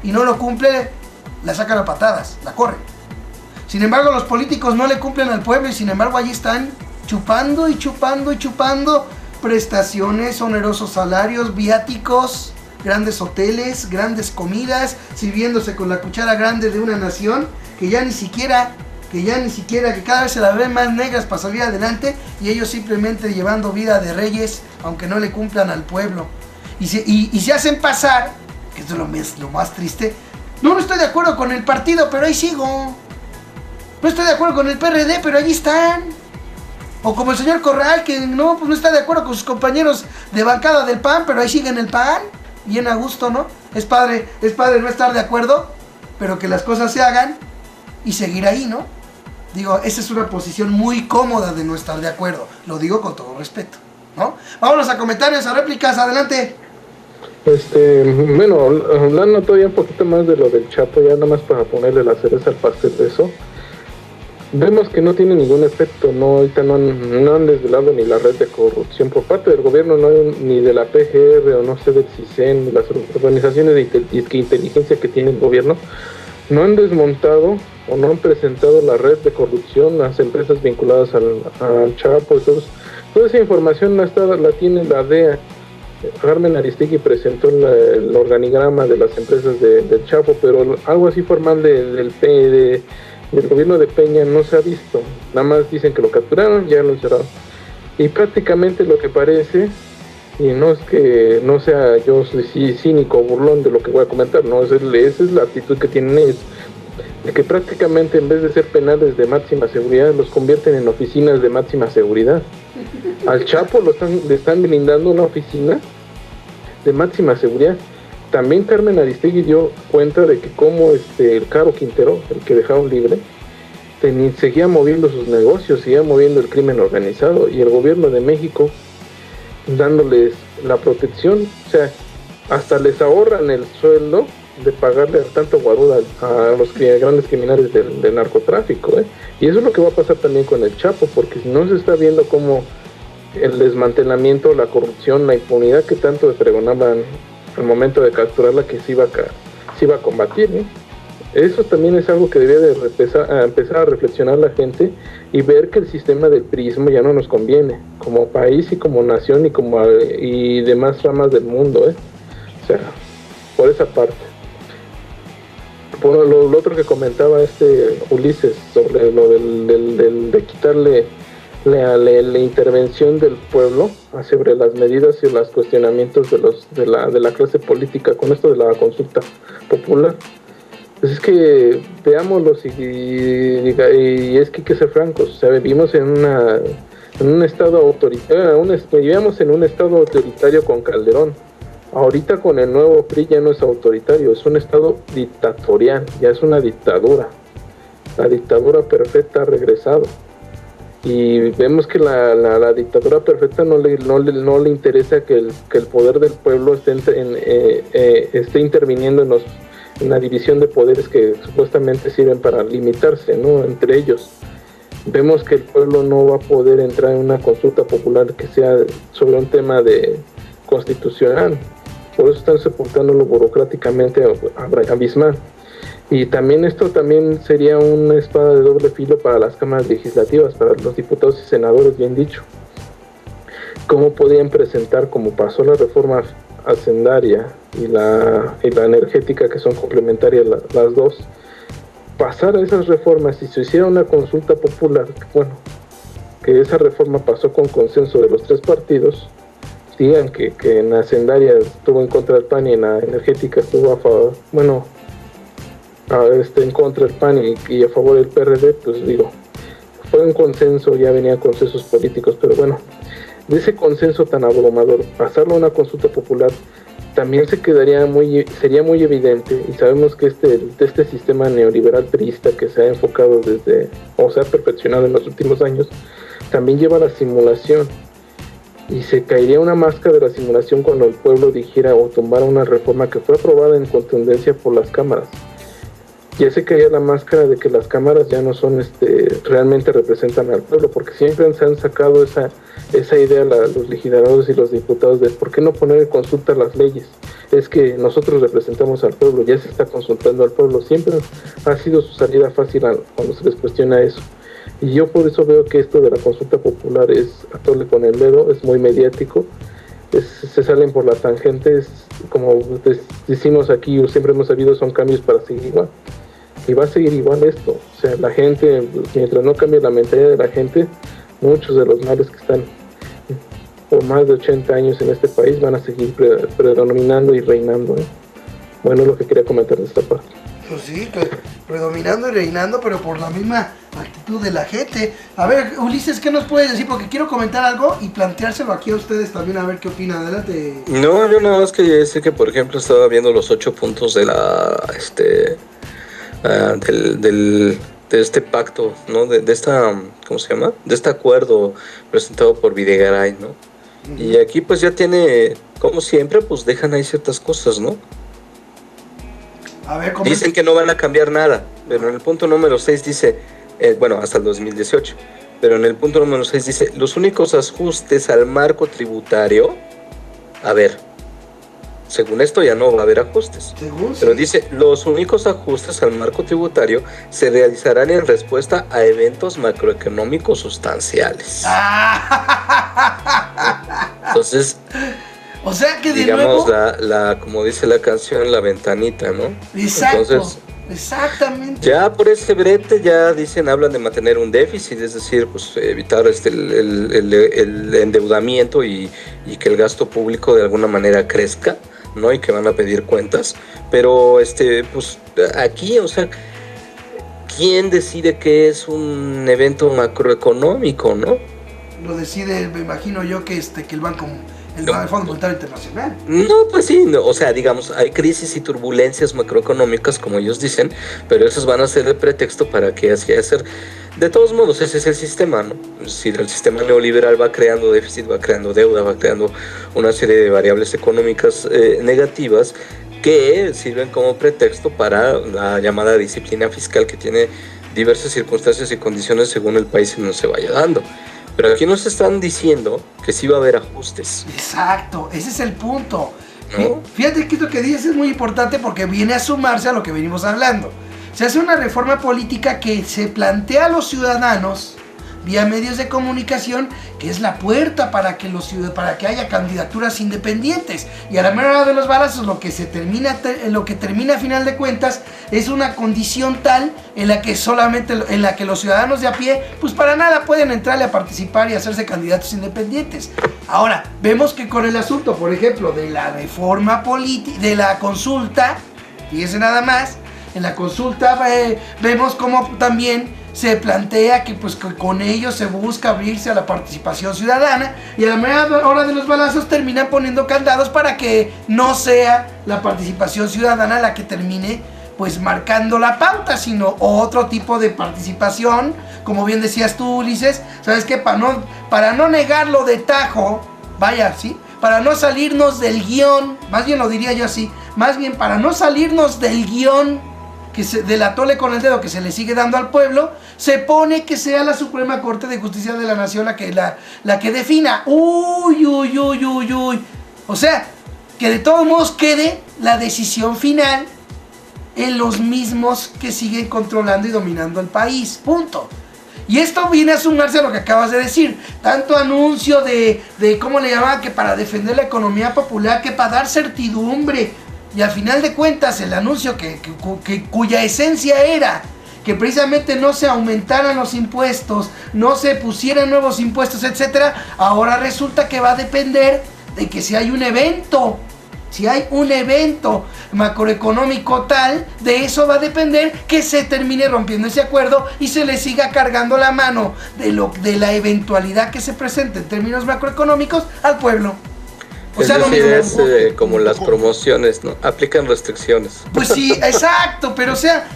y no lo cumple, la sacan a patadas, la corren. Sin embargo, los políticos no le cumplen al pueblo y sin embargo allí están chupando prestaciones, onerosos salarios, viáticos, grandes hoteles, grandes comidas, sirviéndose con la cuchara grande de una nación que cada vez se la ven más negras para salir adelante, y ellos simplemente llevando vida de reyes, aunque no le cumplan al pueblo. Y se hacen pasar, que esto es lo más triste, no estoy de acuerdo con el partido, pero ahí sigo. No estoy de acuerdo con el PRD, pero allí están. O como el señor Corral, que no está de acuerdo con sus compañeros de bancada del PAN, pero ahí siguen el PAN, bien a gusto, ¿no? Es padre no estar de acuerdo, pero que las cosas se hagan y seguir ahí, ¿no? Digo, esa es una posición muy cómoda de no estar de acuerdo. Lo digo con todo respeto, ¿no? Vámonos a comentarios, a réplicas, adelante. Bueno, hablando todavía un poquito más de lo del Chapo, ya nada más para ponerle la cereza al pastel de eso. Vemos que no tiene ningún efecto, ahorita no han desvelado ni la red de corrupción por parte del gobierno, ni de la PGR o no sé del CISEN, ni las organizaciones de inteligencia que tiene el gobierno, no han desmontado o no han presentado la red de corrupción, las empresas vinculadas al Chapo. Entonces, toda esa información la tiene la DEA. Carmen Aristegui presentó el organigrama de las empresas del Chapo, pero algo así formal del gobierno de Peña no se ha visto. Nada más dicen que lo capturaron, ya lo encerraron. Y prácticamente lo que parece, y no es que no sea yo cínico o burlón de lo que voy a comentar, no, esa es la actitud que tienen ellos, de que prácticamente en vez de ser penales de máxima seguridad, los convierten en oficinas de máxima seguridad. Al Chapo le están brindando una oficina de máxima seguridad. También Carmen Aristegui dio cuenta de que como el Caro Quintero, el que dejaron libre, seguía moviendo sus negocios, seguía moviendo el crimen organizado, y el gobierno de México dándoles la protección, o sea, hasta les ahorran el sueldo de pagarle tanto guaruda a los grandes criminales del narcotráfico, y eso es lo que va a pasar también con el Chapo, porque si no se está viendo como el desmantelamiento, la corrupción, la impunidad que tanto pregonaban al momento de capturarla, que se iba a combatir, Eso también es algo que debería de empezar a reflexionar la gente y ver que el sistema del priismo ya no nos conviene como país y como nación y demás ramas del mundo, O sea, por esa parte. Por lo otro que comentaba Ulises sobre lo de quitarle la intervención del pueblo sobre las medidas y los cuestionamientos de la clase política con esto de la consulta popular. Pues es que veámoslo y es que hay que ser francos, o sea, vivimos en un estado autoritario, vivíamos en un estado autoritario con Calderón. Ahorita con el nuevo PRI ya no es autoritario, es un estado dictatorial, ya es una dictadura. La dictadura perfecta ha regresado. Y vemos que la dictadura perfecta no le interesa que el poder del pueblo esté interviniendo en la división de poderes que supuestamente sirven para limitarse, ¿no?, entre ellos. vemos que el pueblo no va a poder entrar en una consulta popular que sea sobre un tema de constitucional. Por eso están sepultándolo burocráticamente abismal. Y también esto también sería una espada de doble filo para las cámaras legislativas, para los diputados y senadores, bien dicho. ¿Cómo podían presentar, como pasó la reforma hacendaria y la energética, que son complementarias las dos, pasar a esas reformas y se hiciera una consulta popular, bueno, que esa reforma pasó con consenso de los 3 partidos, digan que en la hacendaria estuvo en contra del PAN y en la energética estuvo a favor, bueno, en contra del PAN y a favor del PRD, pues digo, fue un consenso, ya venía consensos políticos, pero bueno, de ese consenso tan abrumador, pasarlo a una consulta popular, también sería muy evidente, y sabemos que este sistema neoliberal priista que se ha enfocado se ha perfeccionado en los últimos años, también lleva a la simulación, y se caería una máscara de la simulación cuando el pueblo dijera o tumbara una reforma que fue aprobada en contundencia por las cámaras. Ya se caía la máscara de que las cámaras ya no son realmente representan al pueblo, porque siempre se han sacado esa idea los legisladores y los diputados de por qué no poner en consulta las leyes. Es que nosotros representamos al pueblo, ya se está consultando al pueblo, siempre ha sido su salida fácil cuando se les cuestiona eso. Y yo por eso veo que esto de la consulta popular es atorle con el dedo, es muy mediático, se salen por la tangente, como decimos aquí, siempre hemos sabido, son cambios para seguir igual. Y va a seguir igual esto, o sea, la gente, mientras no cambie la mentalidad de la gente, muchos de los males que están por más de 80 años en este país van a seguir predominando y reinando. Bueno, es lo que quería comentar de esta parte. Pues sí, predominando y reinando, pero por la misma actitud de la gente. A ver, Ulises, ¿qué nos puedes decir? Porque quiero comentar algo y planteárselo aquí a ustedes también, a ver qué opinan. Adelante. No, yo nada más quería decir que, por ejemplo, estaba viendo los 8 puntos de de este pacto, ¿no? De esta, ¿cómo se llama? De este acuerdo presentado por Videgaray, ¿no? Uh-huh. Y aquí pues ya tiene, como siempre, pues dejan ahí ciertas cosas, ¿no? A ver, dicen que no van a cambiar nada, pero en el punto número 6 dice, hasta el 2018, pero en el punto número 6 dice, los únicos ajustes al marco tributario, a ver, según esto ya no va a haber ajustes, pero dice, los únicos ajustes al marco tributario se realizarán en respuesta a eventos macroeconómicos sustanciales. Entonces, o sea que de digamos, nuevo, como dice la canción, la ventanita, ¿no? Exacto. Entonces, exactamente. Ya por ese brete ya hablan de mantener un déficit, es decir, pues evitar el endeudamiento y que el gasto público de alguna manera crezca, ¿no? Y que van a pedir cuentas, pero pues aquí, o sea, ¿quién decide qué es un evento macroeconómico, no? Lo decide, me imagino yo, que el banco, el Fondo Monetario Internacional. No, pues sí, no, o sea, digamos, hay crisis y turbulencias macroeconómicas, como ellos dicen, pero esos van a ser el pretexto para que así hacer. De todos modos, ese es el sistema, ¿no? Si el sistema neoliberal va creando déficit, va creando deuda, va creando una serie de variables económicas negativas que sirven como pretexto para la llamada disciplina fiscal, que tiene diversas circunstancias y condiciones según el país en donde se vaya dando. Pero aquí nos están diciendo que sí va a haber ajustes. Exacto, ese es el punto. ¿No? Fíjate que esto que dices es muy importante porque viene a sumarse a lo que venimos hablando. Se hace una reforma política que se plantea a los ciudadanos vía medios de comunicación, que es la puerta para que haya candidaturas independientes. Y a la mera hora de los balazos, lo que termina a final de cuentas es una condición tal en la que los ciudadanos de a pie, pues para nada pueden entrarle a participar y hacerse candidatos independientes. Ahora, vemos que con el asunto, por ejemplo, de la reforma política, de la consulta, fíjense nada más, en la consulta vemos cómo también se plantea que pues que con ello se busca abrirse a la participación ciudadana, y a la mera hora de los balazos terminan poniendo candados para que no sea la participación ciudadana la que termine pues marcando la pauta, sino otro tipo de participación, como bien decías tú, Ulises. ¿Sabes qué? Para no negarlo de tajo, vaya, ¿sí? Para no salirnos del guión, más bien lo diría yo así, más bien para no salirnos del guión del atole con el dedo que se le sigue dando al pueblo, se pone que sea la Suprema Corte de Justicia de la Nación la que defina. Uy. O sea, que de todos modos quede la decisión final en los mismos que siguen controlando y dominando el país. Punto. Y esto viene a sumarse a lo que acabas de decir. Tanto anuncio de ¿cómo le llamaban? Que para defender la economía popular, que para dar certidumbre. Y al final de cuentas, el anuncio cuya esencia era que precisamente no se aumentaran los impuestos, no se pusieran nuevos impuestos, etcétera, ahora resulta que va a depender de que si hay un evento macroeconómico tal, de eso va a depender que se termine rompiendo ese acuerdo y se le siga cargando la mano de la eventualidad que se presente en términos macroeconómicos al pueblo. O sea, lo mismo es como las promociones, ¿no? Aplican restricciones. Pues sí, exacto, pero o sea,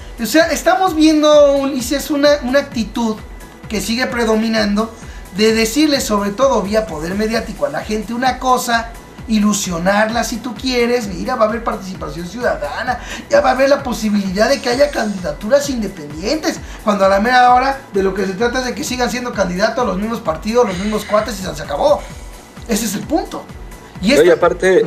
estamos viendo, Ulises, una actitud que sigue predominando de decirle, sobre todo vía poder mediático, a la gente una cosa, ilusionarla si tú quieres. Mira, va a haber participación ciudadana, ya va a haber la posibilidad de que haya candidaturas independientes, cuando a la mera hora de lo que se trata es de que sigan siendo candidatos los mismos partidos, los mismos cuates y se acabó. Ese es el punto. Y aparte,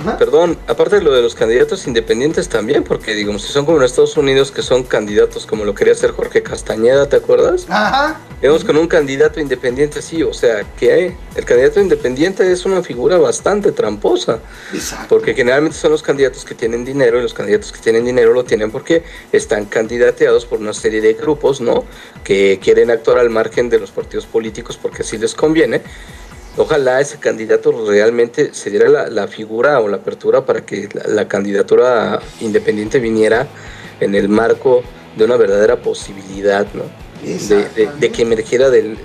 aparte de lo de los candidatos independientes también, porque digamos, si son como en Estados Unidos, que son candidatos como lo quería hacer Jorge Castañeda, ¿te acuerdas? Ajá. Digamos, con un candidato independiente, sí, o sea, que el candidato independiente es una figura bastante tramposa. Exacto. Porque generalmente son los candidatos que tienen dinero, y los candidatos que tienen dinero lo tienen porque están candidateados por una serie de grupos, ¿no? Que quieren actuar al margen de los partidos políticos porque así les conviene. Ojalá ese candidato realmente se diera la figura o la apertura para que la candidatura independiente viniera en el marco de una verdadera posibilidad, ¿no? De que emergiera del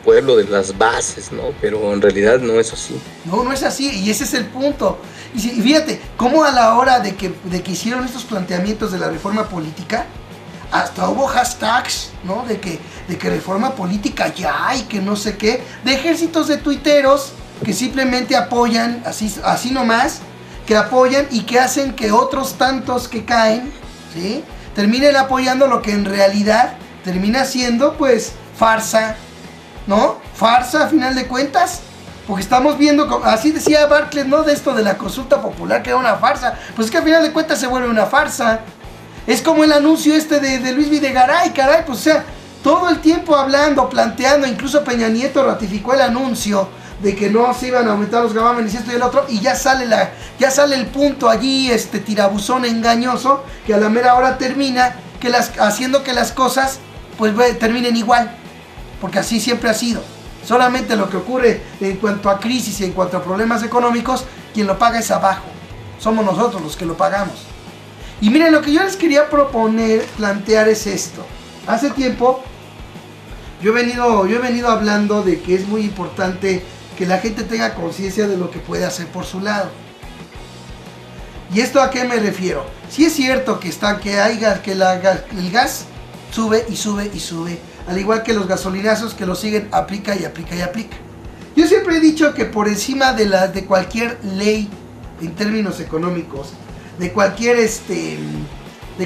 pueblo, de las bases, ¿no? Pero en realidad no es así. No es así, y ese es el punto. Y fíjate, cómo a la hora de que hicieron estos planteamientos de la reforma política, hasta hubo hashtags, ¿no? De que reforma política ya y que no sé qué, de ejércitos de tuiteros que simplemente apoyan, así nomás, que apoyan y que hacen que otros tantos que caen, ¿sí? Terminen apoyando lo que en realidad termina siendo, pues, farsa, ¿no? Farsa a final de cuentas, porque estamos viendo, así decía Bartlett, ¿no? De esto de la consulta popular, que era una farsa, pues es que a final de cuentas se vuelve una farsa. Es como el anuncio de Luis Videgaray, caray, pues o sea, todo el tiempo hablando, planteando, incluso Peña Nieto ratificó el anuncio de que no se iban a aumentar los gravámenes y esto y el otro, y ya sale el punto allí, tirabuzón engañoso, que a la mera hora termina haciendo que las cosas pues terminen igual, porque así siempre ha sido. Solamente lo que ocurre en cuanto a crisis y en cuanto a problemas económicos, quien lo paga es abajo, somos nosotros los que lo pagamos. Y miren, lo que yo les quería plantear es esto. Hace tiempo yo he venido hablando de que es muy importante que la gente tenga conciencia de lo que puede hacer por su lado. ¿Y esto a qué me refiero? Sí es cierto que el gas sube y sube y sube, al igual que los gasolinazos que lo siguen, aplica y aplica y aplica. Yo siempre he dicho que por encima de cualquier ley en términos económicos, de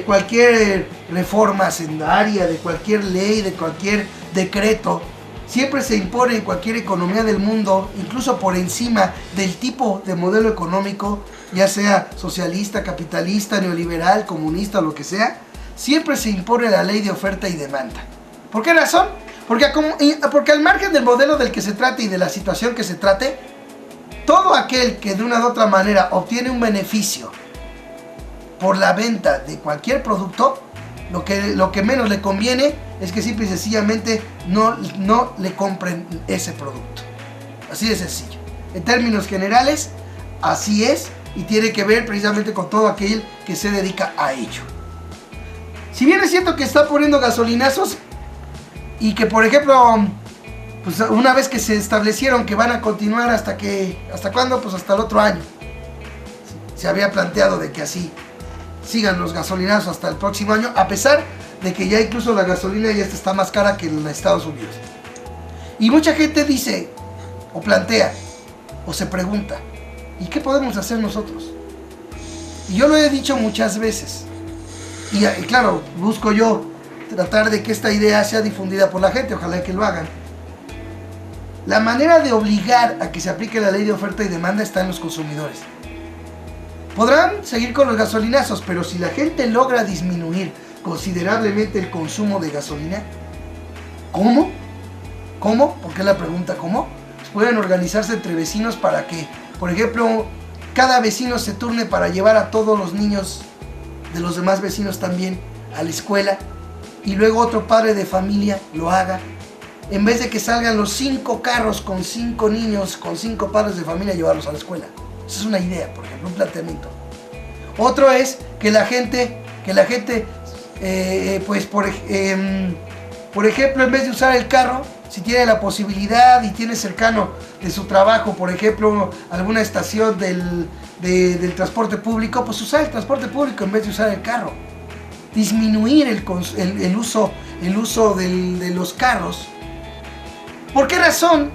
cualquier reforma hacendaria, de cualquier ley, de cualquier decreto, siempre se impone en cualquier economía del mundo, incluso por encima del tipo de modelo económico, ya sea socialista, capitalista, neoliberal, comunista o lo que sea, siempre se impone la ley de oferta y demanda. ¿Por qué razón? Porque al margen del modelo del que se trate y de la situación que se trate, todo aquel que de una u otra manera obtiene un beneficio por la venta de cualquier producto, lo que menos le conviene es que simple y sencillamente no le compren ese producto. Así de sencillo. En términos generales, así es, y tiene que ver precisamente con todo aquel que se dedica a ello. Si bien es cierto que está poniendo gasolinazos y que, por ejemplo, pues una vez que se establecieron que van a continuar ¿hasta cuándo? Pues hasta el otro año. Se había planteado de que así sigan los gasolinazos hasta el próximo año, a pesar de que ya incluso la gasolina ya está más cara que en Estados Unidos. Y mucha gente dice, o plantea, o se pregunta, ¿y qué podemos hacer nosotros? Y yo lo he dicho muchas veces. y claro, busco yo tratar de que esta idea sea difundida por la gente, ojalá que lo hagan. La manera de obligar a que se aplique la ley de oferta y demanda está en los consumidores. Podrán seguir con los gasolinazos, pero si la gente logra disminuir considerablemente el consumo de gasolina, ¿cómo? ¿Cómo? ¿Por qué la pregunta cómo? Pues pueden organizarse entre vecinos para que, por ejemplo, cada vecino se turne para llevar a todos los niños de los demás vecinos también a la escuela, y luego otro padre de familia lo haga. En vez de que salgan los 5 carros con 5 niños, con 5 padres de familia a llevarlos a la escuela. Esa es una idea, por ejemplo, un planteamiento. Otro es que la gente, por ejemplo, en vez de usar el carro, si tiene la posibilidad y tiene cercano de su trabajo, por ejemplo, alguna estación del transporte público, pues usar el transporte público en vez de usar el carro. Disminuir el uso de los carros. ¿Por qué razón?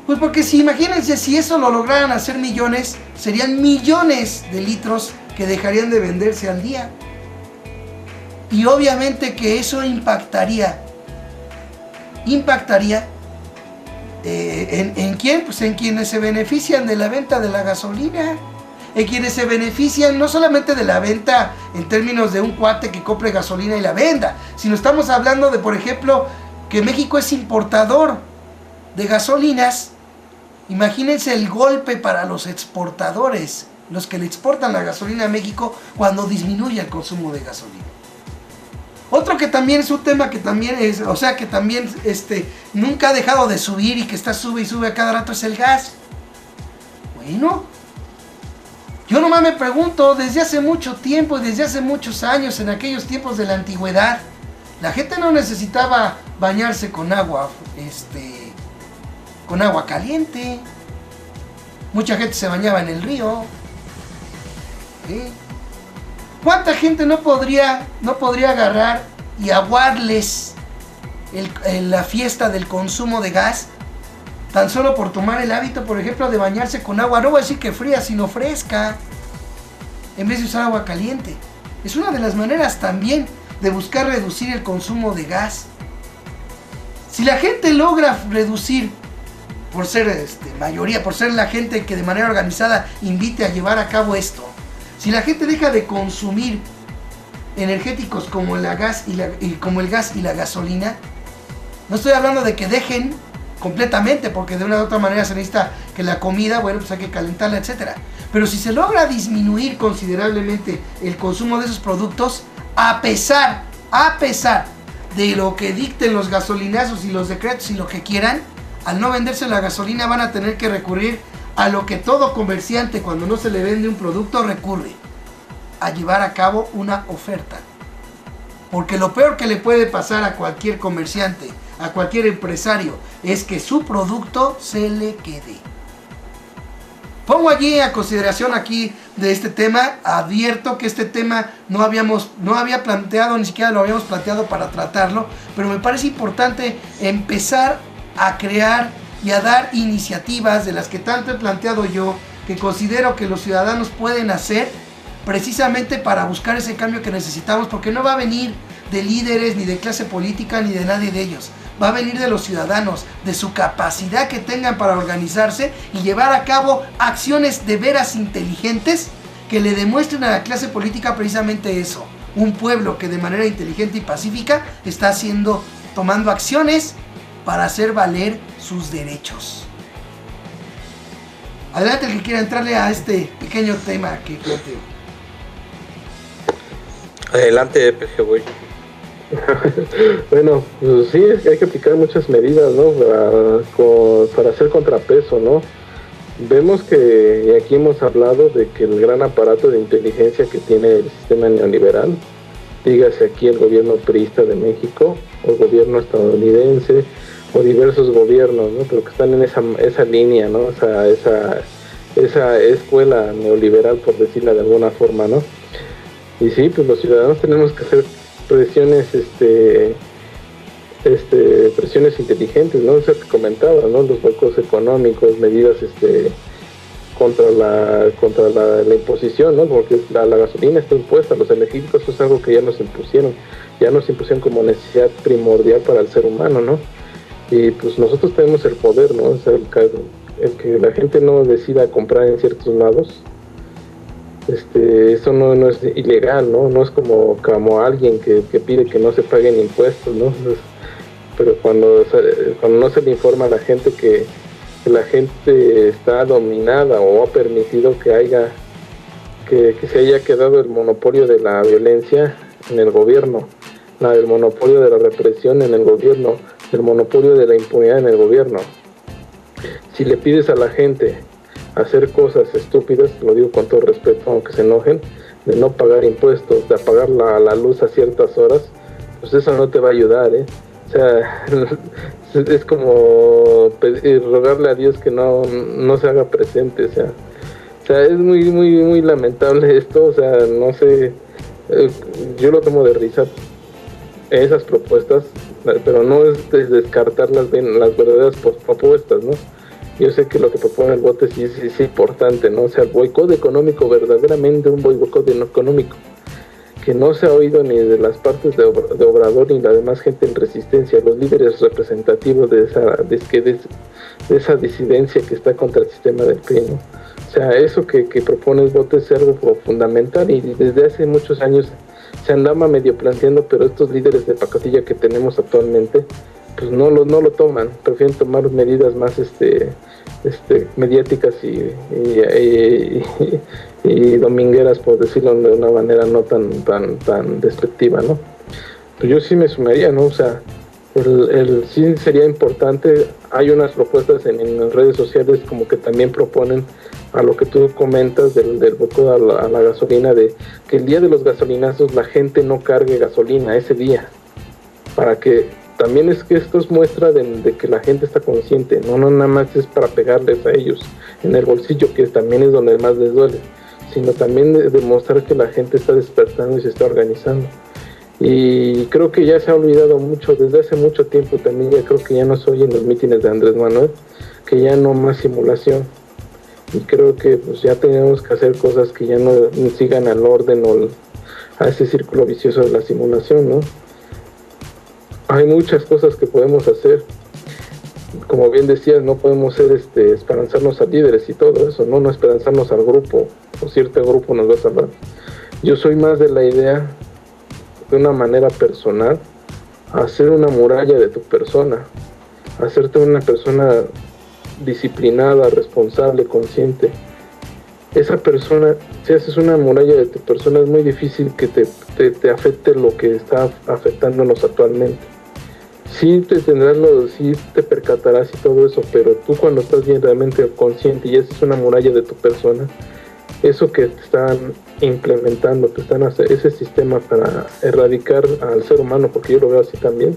Pues porque imagínense, si eso lo lograran hacer millones, serían millones de litros que dejarían de venderse al día. Y obviamente que eso impactaría ¿en quién? Pues en quienes se benefician de la venta de la gasolina, en quienes se benefician no solamente de la venta en términos de un cuate que compre gasolina y la venda, sino estamos hablando de, por ejemplo, que México es importador de gasolinas. Imagínense el golpe para los exportadores, los que le exportan la gasolina a México, cuando disminuye el consumo de gasolina. Otro que también es un tema que también es, o sea, que también nunca ha dejado de subir y que está sube y sube a cada rato, es el gas. Bueno, yo nomás me pregunto, desde hace mucho tiempo, desde hace muchos años, en aquellos tiempos de la antigüedad, la gente no necesitaba bañarse con agua caliente. Mucha gente se bañaba en el río. ¿Sí? ¿Cuánta gente no podría agarrar y aguarles la fiesta del consumo de gas tan solo por tomar el hábito, por ejemplo, de bañarse con agua, no voy a decir que fría, sino fresca, en vez de usar agua caliente? Es una de las maneras también de buscar reducir el consumo de gas. Si la gente logra reducir, por ser mayoría, por ser la gente que de manera organizada invite a llevar a cabo esto, si la gente deja de consumir energéticos como el gas y la gasolina, no estoy hablando de que dejen completamente, porque de una u otra manera se necesita que la comida, bueno, pues hay que calentarla, etcétera. Pero si se logra disminuir considerablemente el consumo de esos productos, a pesar de lo que dicten los gasolinazos y los decretos y lo que quieran, al no venderse la gasolina van a tener que recurrir a lo que todo comerciante, cuando no se le vende un producto, recurre: a llevar a cabo una oferta. Porque lo peor que le puede pasar a cualquier comerciante, a cualquier empresario, es que su producto se le quede. Pongo allí a consideración aquí de este tema, advierto que este tema no había planteado, ni siquiera lo habíamos planteado para tratarlo, pero me parece importante empezar a crear y a dar iniciativas de las que tanto he planteado yo, que considero que los ciudadanos pueden hacer precisamente para buscar ese cambio que necesitamos, porque no va a venir de líderes, ni de clase política, ni de nadie de ellos. Va a venir de los ciudadanos, de su capacidad que tengan para organizarse y llevar a cabo acciones de veras inteligentes que le demuestren a la clase política precisamente eso: un pueblo que de manera inteligente y pacífica está tomando acciones para hacer valer sus derechos. Adelante el que quiera entrarle a este pequeño tema que planteo. Adelante, PG Boy. Bueno, pues sí, es que hay que aplicar muchas medidas, ¿no? Para hacer contrapeso, ¿no? Vemos que, y aquí hemos hablado de que el gran aparato de inteligencia que tiene el sistema neoliberal, dígase aquí el gobierno priista de México, o el gobierno estadounidense, o diversos gobiernos, ¿no? Pero que están en esa línea, ¿no? Esa escuela neoliberal, por decirla de alguna forma, ¿no? Y sí, pues los ciudadanos tenemos que hacer presiones presiones inteligentes, ¿no? Eso que comentaba, ¿no? Los bancos económicos, medidas la imposición, ¿no? Porque la gasolina está impuesta, los energéticos es algo que ya nos impusieron como necesidad primordial para el ser humano, ¿no? Y pues nosotros tenemos el poder, ¿no? O sea, el que la gente no decida comprar en ciertos lados, eso no es ilegal, ¿no? No es como alguien que pide que no se paguen impuestos, ¿no? Pero cuando no se le informa a la gente que la gente está dominada o ha permitido que se haya quedado el monopolio de la violencia en el gobierno, el monopolio de la represión en el gobierno, el monopolio de la impunidad en el gobierno. Si le pides a la gente hacer cosas estúpidas, lo digo con todo respeto, aunque se enojen, de no pagar impuestos, de apagar la luz a ciertas horas, pues eso no te va a ayudar, ¿eh? O sea, es como rogarle a Dios que no se haga presente, o sea, es muy, muy, muy lamentable esto, o sea, no sé, yo lo tomo de risa, esas propuestas, pero no es descartar las verdaderas propuestas, ¿no? Yo sé que lo que propone el bote sí es importante, ¿no? O sea, el boicot económico, verdaderamente un boicot económico, que no se ha oído ni de las partes de Obrador ni la demás gente en resistencia, los líderes representativos de esa disidencia que está contra el sistema del PRI, ¿no? O sea, eso que propone el bote es algo fundamental y desde hace muchos años se andaba medio planteando, pero estos líderes de pacotilla que tenemos actualmente, pues no lo toman, prefieren tomar medidas más mediáticas y domingueras, por decirlo de una manera no tan despectiva, ¿no? Pues yo sí me sumaría, ¿no? O sea, sí sería importante. Hay unas propuestas en redes sociales como que también proponen a lo que tú comentas del boicot a la gasolina, de que el día de los gasolinazos la gente no cargue gasolina ese día, para que también es que esto es muestra de que la gente está consciente, no nada más es para pegarles a ellos en el bolsillo, que también es donde más les duele, sino también de demostrar que la gente está despertando y se está organizando. Y creo que ya se ha olvidado mucho, desde hace mucho tiempo también, ya creo que ya no se oyen los mítines de Andrés Manuel, que ya no más simulación. Y creo que pues ya tenemos que hacer cosas que ya no sigan al orden o a ese círculo vicioso de la simulación, ¿no? Hay muchas cosas que podemos hacer. Como bien decías, no podemos ser esperanzarnos a líderes y todo eso, no esperanzarnos al grupo, o cierto grupo nos va a salvar. Yo soy más de la idea, de una manera personal, hacer una muralla de tu persona, hacerte una persona disciplinada, responsable, consciente. Esa persona, si haces una muralla de tu persona, es muy difícil que te afecte lo que está afectándonos actualmente. Sí te percatarás y todo eso, pero tú cuando estás bien realmente consciente y haces una muralla de tu persona, eso que te están implementando, ese sistema para erradicar al ser humano, porque yo lo veo así también,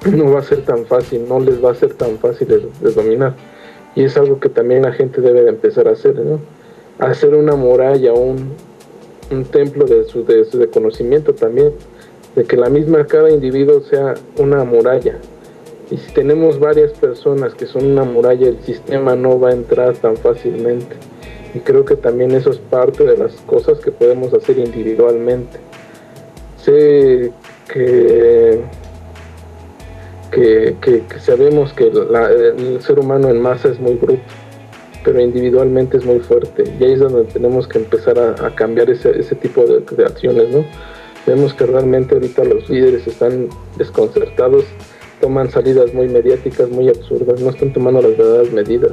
no va a ser tan fácil, no les va a ser tan fácil de dominar. Y es algo que también la gente debe de empezar a hacer, ¿no? Hacer una muralla, un templo de conocimiento también, de que cada individuo sea una muralla. Y si tenemos varias personas que son una muralla, el sistema no va a entrar tan fácilmente. Y creo que también eso es parte de las cosas que podemos hacer individualmente. Sé que sabemos que el ser humano en masa es muy bruto, pero individualmente es muy fuerte, y ahí es donde tenemos que empezar a cambiar ese tipo de acciones, ¿no? Vemos que realmente ahorita los líderes están desconcertados, toman salidas muy mediáticas, muy absurdas, no están tomando las verdaderas medidas.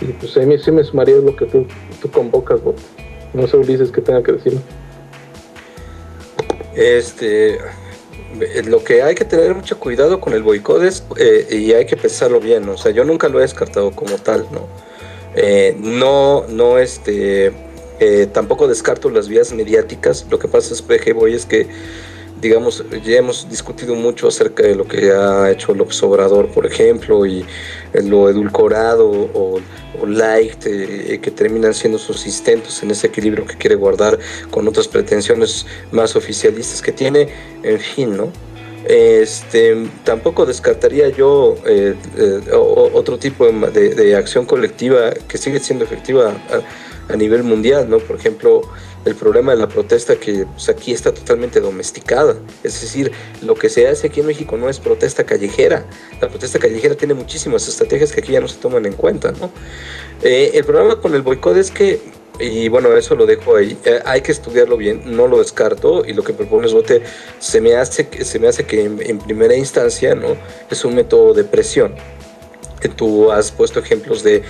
Y pues a mí sí me sumaría lo que tú convocas, Bob. No sé, Ulises, qué tenga que decir. Lo que hay que tener mucho cuidado con el boicot y hay que pensarlo bien, ¿no? O sea, yo nunca lo he descartado como tal, ¿no? Tampoco descarto las vías mediáticas. Lo que pasa es que digamos, ya hemos discutido mucho acerca de lo que ha hecho López Obrador, por ejemplo, y lo edulcorado o light que terminan siendo sus intentos en ese equilibrio que quiere guardar con otras pretensiones más oficialistas que tiene, en fin, ¿no? Tampoco descartaría yo otro tipo de acción colectiva que sigue siendo efectiva a nivel mundial, ¿no? Por ejemplo, el problema de la protesta que pues, aquí está totalmente domesticada. Es decir, lo que se hace aquí en México no es protesta callejera. La protesta callejera tiene muchísimas estrategias que aquí ya no se toman en cuenta, ¿no? El problema con el boicot es que, y bueno, eso lo dejo ahí, hay que estudiarlo bien, no lo descarto, y lo que propones, Bote, se me hace que en primera instancia, ¿no?, es un método de presión. Tú has puesto ejemplos de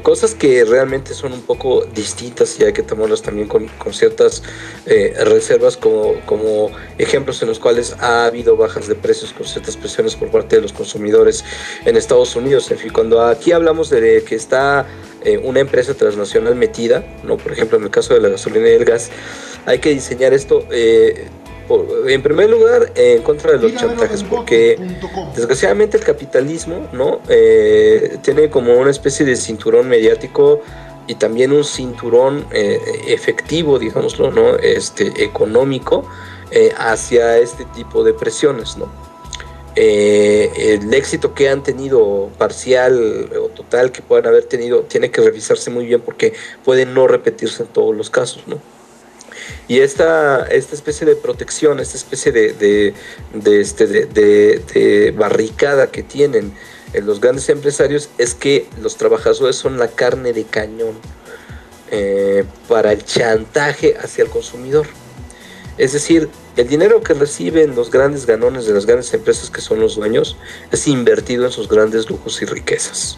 cosas que realmente son un poco distintas y hay que tomarlas también con ciertas reservas como ejemplos en los cuales ha habido bajas de precios con ciertas presiones por parte de los consumidores en Estados Unidos. En fin, cuando aquí hablamos de que está una empresa transnacional metida, ¿no? Por ejemplo, en el caso de la gasolina y el gas, hay que diseñar esto en primer lugar en contra de los chantajes, porque desgraciadamente el capitalismo, ¿no?, tiene como una especie de cinturón mediático y también un cinturón efectivo, digámoslo, ¿no?, económico hacia este tipo de presiones, ¿no? El éxito que han tenido parcial o total que puedan haber tenido tiene que revisarse muy bien porque puede no repetirse en todos los casos, ¿no? Y esta especie de protección, esta especie de barricada que tienen los grandes empresarios es que los trabajadores son la carne de cañón para el chantaje hacia el consumidor. Es decir, el dinero que reciben los grandes ganones de las grandes empresas que son los dueños es invertido en sus grandes lujos y riquezas.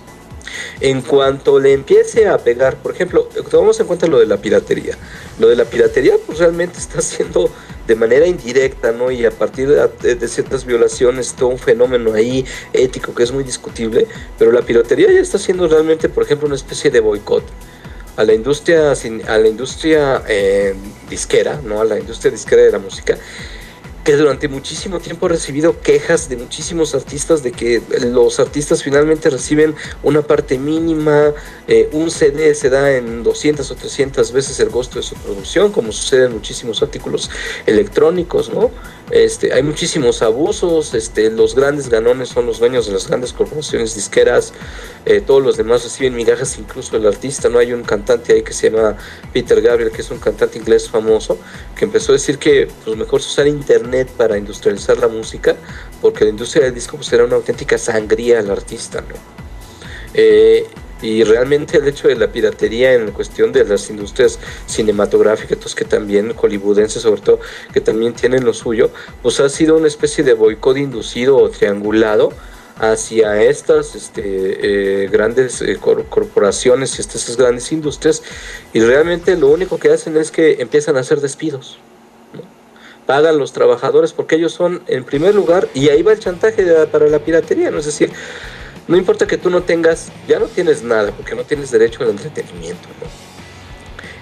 En cuanto le empiece a pegar, por ejemplo, tomamos en cuenta lo de la piratería. Lo de la piratería pues realmente está haciendo de manera indirecta, ¿no? Y a partir de ciertas violaciones, todo un fenómeno ahí ético que es muy discutible, pero la piratería ya está haciendo realmente, por ejemplo, una especie de boicot a la industria disquera, ¿no? A la industria disquera de la música, que durante muchísimo tiempo ha recibido quejas de muchísimos artistas de que los artistas finalmente reciben una parte mínima, un CD se da en 200 o 300 veces el costo de su producción, como sucede en muchísimos artículos electrónicos, ¿no? Hay muchísimos abusos, los grandes ganones son los dueños de las grandes corporaciones disqueras, todos los demás reciben migajas, incluso el artista, ¿no? Hay un cantante ahí que se llama Peter Gabriel, que es un cantante inglés famoso, que empezó a decir que pues, mejor es usar internet para industrializar la música, porque la industria del disco pues, era una auténtica sangría al artista, ¿no? Y realmente el hecho de la piratería en cuestión de las industrias cinematográficas, que también hollywoodenses sobre todo, que también tienen lo suyo, pues ha sido una especie de boicot inducido o triangulado hacia estas grandes corporaciones y estas grandes industrias, y realmente lo único que hacen es que empiezan a hacer despidos, ¿no? Pagan los trabajadores porque ellos son en primer lugar, y ahí va el chantaje para la piratería, ¿no? Es decir, no importa que tú no tengas, ya no tienes nada porque no tienes derecho al entretenimiento, ¿no?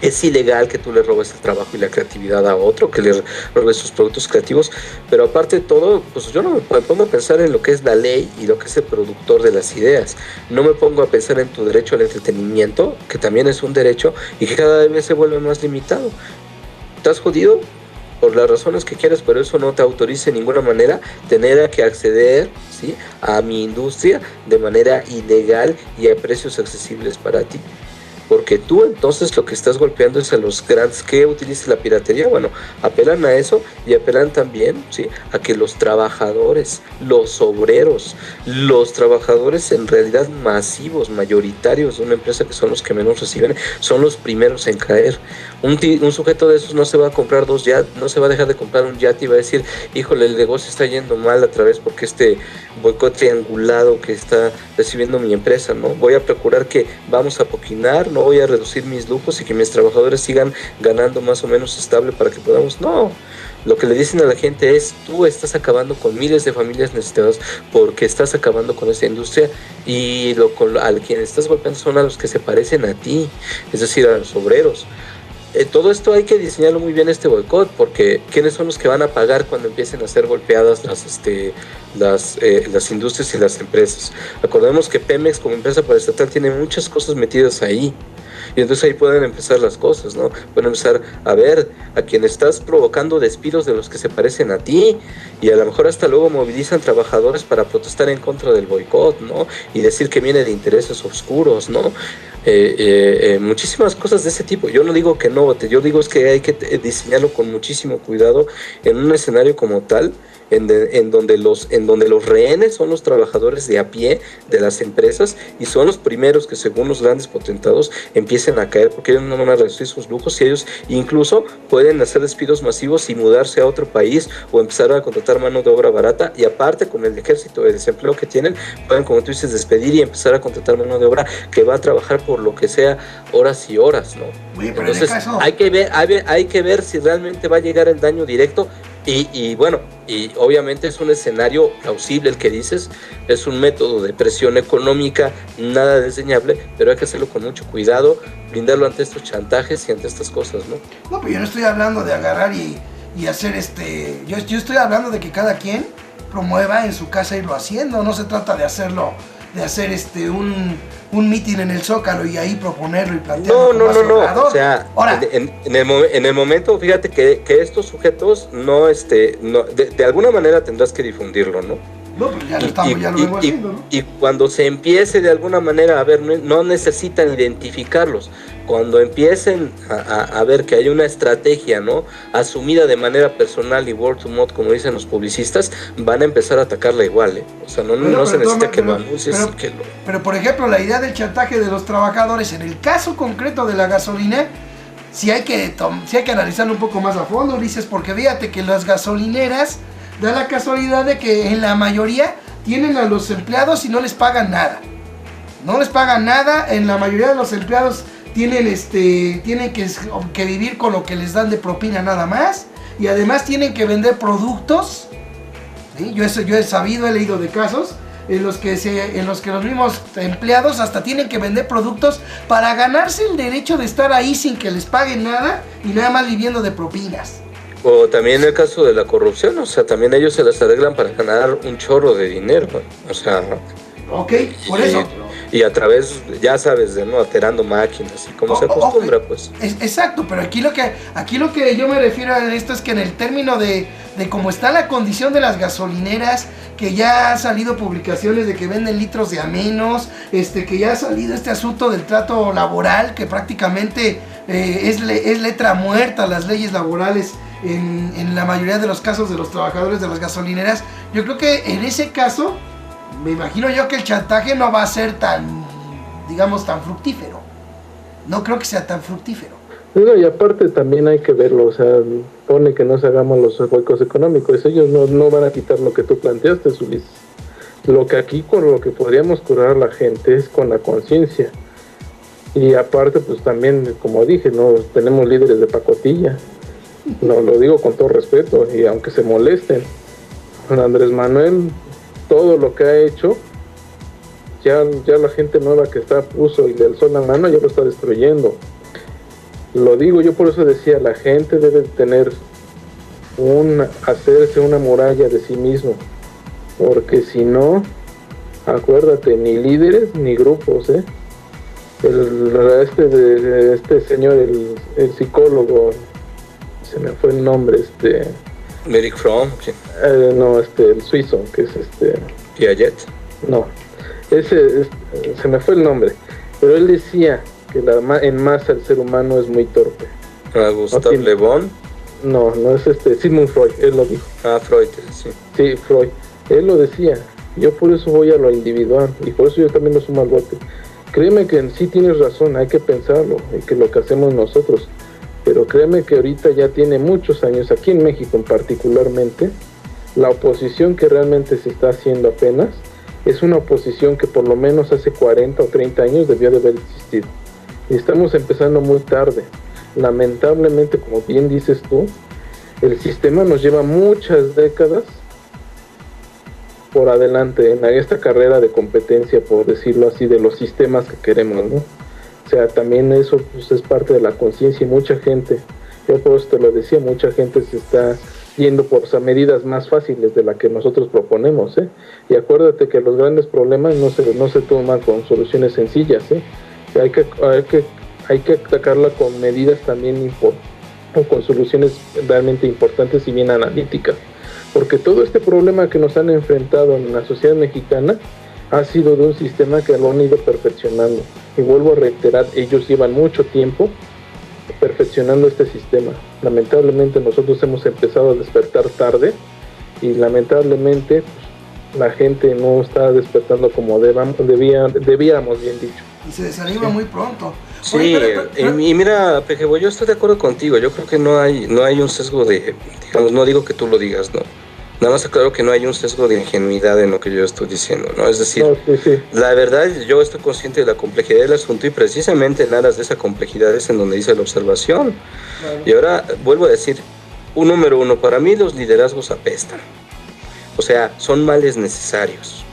Es ilegal que tú le robes el trabajo y la creatividad a otro, que le robes sus productos creativos, pero aparte de todo, pues yo no me pongo a pensar en lo que es la ley y lo que es el productor de las ideas. No me pongo a pensar en tu derecho al entretenimiento, que también es un derecho y que cada vez se vuelve más limitado. ¿Estás jodido? Por las razones que quieras, pero eso no te autoriza de ninguna manera tener que acceder, ¿sí?, a mi industria de manera ilegal y a precios accesibles para ti. Porque tú entonces lo que estás golpeando es a los grandes que utilizan la piratería. Bueno, apelan a eso y apelan también, ¿sí?, a que los trabajadores, los obreros, los trabajadores en realidad masivos, mayoritarios de una empresa, que son los que menos reciben, son los primeros en caer. Un sujeto de esos no se va a comprar no se va a dejar de comprar un yate y va a decir, híjole, el negocio está yendo mal a través porque boicot triangulado que está recibiendo mi empresa, ¿no? Voy a procurar que vamos a poquinar, no voy a reducir mis lujos y que mis trabajadores sigan ganando más o menos estable para que podamos, no. Lo que le dicen a la gente es, tú estás acabando con miles de familias necesitadas porque estás acabando con esta industria, y a quien estás golpeando son a los que se parecen a ti, es decir, a los obreros. Todo esto hay que diseñarlo muy bien, este boicot, porque ¿quiénes son los que van a pagar cuando empiecen a ser golpeadas las industrias y las empresas? Acordemos que Pemex como empresa paraestatal tiene muchas cosas metidas ahí, Y entonces ahí pueden empezar las cosas, ¿no? Pueden empezar a ver a quien estás provocando despidos de los que se parecen a ti, y a lo mejor hasta luego movilizan trabajadores para protestar en contra del boicot, ¿no? Y decir que viene de intereses oscuros, ¿no? Muchísimas cosas de ese tipo. Yo no digo que no vote, yo digo es que hay que diseñarlo con muchísimo cuidado en un escenario como tal, en donde los rehenes son los trabajadores de a pie de las empresas, y son los primeros que, según los grandes potentados, empiecen a caer, porque ellos no van a reducir sus lujos, y ellos incluso pueden hacer despidos masivos y mudarse a otro país o empezar a contratar mano de obra barata, y aparte con el ejército de desempleo que tienen, pueden, como tú dices, despedir y empezar a contratar mano de obra que va a trabajar por lo que sea horas y horas, ¿no? Oye, pero entonces hay que ver si realmente va a llegar el daño directo. Y bueno, y obviamente es un escenario plausible el que dices, es un método de presión económica nada desdeñable, pero hay que hacerlo con mucho cuidado, brindarlo ante estos chantajes y ante estas cosas, ¿no? No, pero yo no estoy hablando de agarrar y hacer yo estoy hablando de que cada quien promueva en su casa irlo haciendo, no se trata de hacerlo, de hacer un mitin en el Zócalo y ahí proponerlo y plantearlo. No. O sea, ahora, en el momento, fíjate que estos sujetos no, de alguna manera tendrás que difundirlo, ¿no? No, pues ya lo vengo haciendo, ¿no? Y cuando se empiece de alguna manera a ver, no necesitan identificarlos. Cuando empiecen a ver que hay una estrategia, ¿no?, asumida de manera personal y word to mouth, como dicen los publicistas, van a empezar a atacarla igual, ¿eh? O sea, no se necesita que lo anuncies. Pero, por ejemplo, la idea del chantaje de los trabajadores, en el caso concreto de la gasolina, sí hay que analizarlo un poco más a fondo, Ulises, porque fíjate que las gasolineras da la casualidad de que en la mayoría tienen a los empleados y no les pagan nada. No les pagan nada, en la mayoría de los empleados tienen que vivir con lo que les dan de propina nada más, y además tienen que vender productos, ¿sí? Yo he sabido, he leído de casos en los que los mismos empleados hasta tienen que vender productos para ganarse el derecho de estar ahí sin que les paguen nada y nada más viviendo de propinas. O también el caso de la corrupción, o sea, también ellos se las arreglan para ganar un chorro de dinero, o sea... Ok, por eso. Y a través, ya sabes, de no alterando máquinas y como se acostumbra, pues. Exacto, pero aquí lo que yo me refiero a esto es que en el término de cómo está la condición de las gasolineras, que ya han salido publicaciones de que venden litros de a menos, que ya ha salido este asunto del trato laboral, que prácticamente es letra muerta las leyes laborales en la mayoría de los casos de los trabajadores de las gasolineras. Yo creo que en ese caso, me imagino yo que el chantaje no va a ser tan fructífero. No creo que sea tan fructífero. No, y aparte también hay que verlo, o sea, pone que no se hagamos los huecos económicos, ellos no van a quitar lo que tú planteaste, Ulises. Lo que aquí con lo que podríamos curar a la gente es con la conciencia. Y aparte, pues también, como dije, no tenemos líderes de pacotilla. No, lo digo con todo respeto, y aunque se molesten, Andrés Manuel, todo lo que ha hecho, ya la gente nueva que está puso y le alzó la mano, ya lo está destruyendo. Lo digo, yo por eso decía, la gente debe tener hacerse una muralla de sí mismo, porque si no, acuérdate, ni líderes ni grupos, este señor, el psicólogo, se me fue el nombre, Eric Fromm, ¿sí? No, el suizo, que es Piaget. No, se me fue el nombre, pero él decía que en masa el ser humano es muy torpe. Gustave Le Bon. No es Sigmund Freud, él lo dijo. Freud, sí. Sí, Freud, él lo decía. Yo por eso voy a lo individual, y por eso yo también lo sumo al bote. Créeme que sí tienes razón, hay que pensarlo, y que lo que hacemos nosotros. Pero créeme que ahorita ya tiene muchos años, aquí en México particularmente, la oposición que realmente se está haciendo apenas, es una oposición que por lo menos hace 40 o 30 años debió de haber existido. Y estamos empezando muy tarde. Lamentablemente, como bien dices tú, el sistema nos lleva muchas décadas por adelante en esta carrera de competencia, por decirlo así, de los sistemas que queremos, ¿no? O sea, también eso pues, es parte de la conciencia, y mucha gente, yo por eso te lo decía, mucha gente se está yendo por medidas más fáciles de las que nosotros proponemos, y acuérdate que los grandes problemas no se toman con soluciones sencillas, hay hay que atacarla con medidas también o con soluciones realmente importantes y bien analíticas, porque todo este problema que nos han enfrentado en la sociedad mexicana ha sido de un sistema que lo han ido perfeccionando, y vuelvo a reiterar, ellos llevan mucho tiempo perfeccionando este sistema. Lamentablemente nosotros hemos empezado a despertar tarde, y lamentablemente la gente no está despertando como debíamos, bien dicho. Y se desanima muy pronto. Sí, Oye, y mira, Pejevo, yo estoy de acuerdo contigo. Yo creo que no hay un sesgo digamos, no digo que tú lo digas, ¿no? Nada más aclaro que no hay un sesgo de ingenuidad en lo que yo estoy diciendo, ¿no? Es decir, sí. La verdad, yo estoy consciente de la complejidad del asunto, y precisamente en aras de esa complejidad es en donde dice la observación. Claro. Y ahora vuelvo a decir, número uno, para mí los liderazgos apestan. O sea, son males necesarios.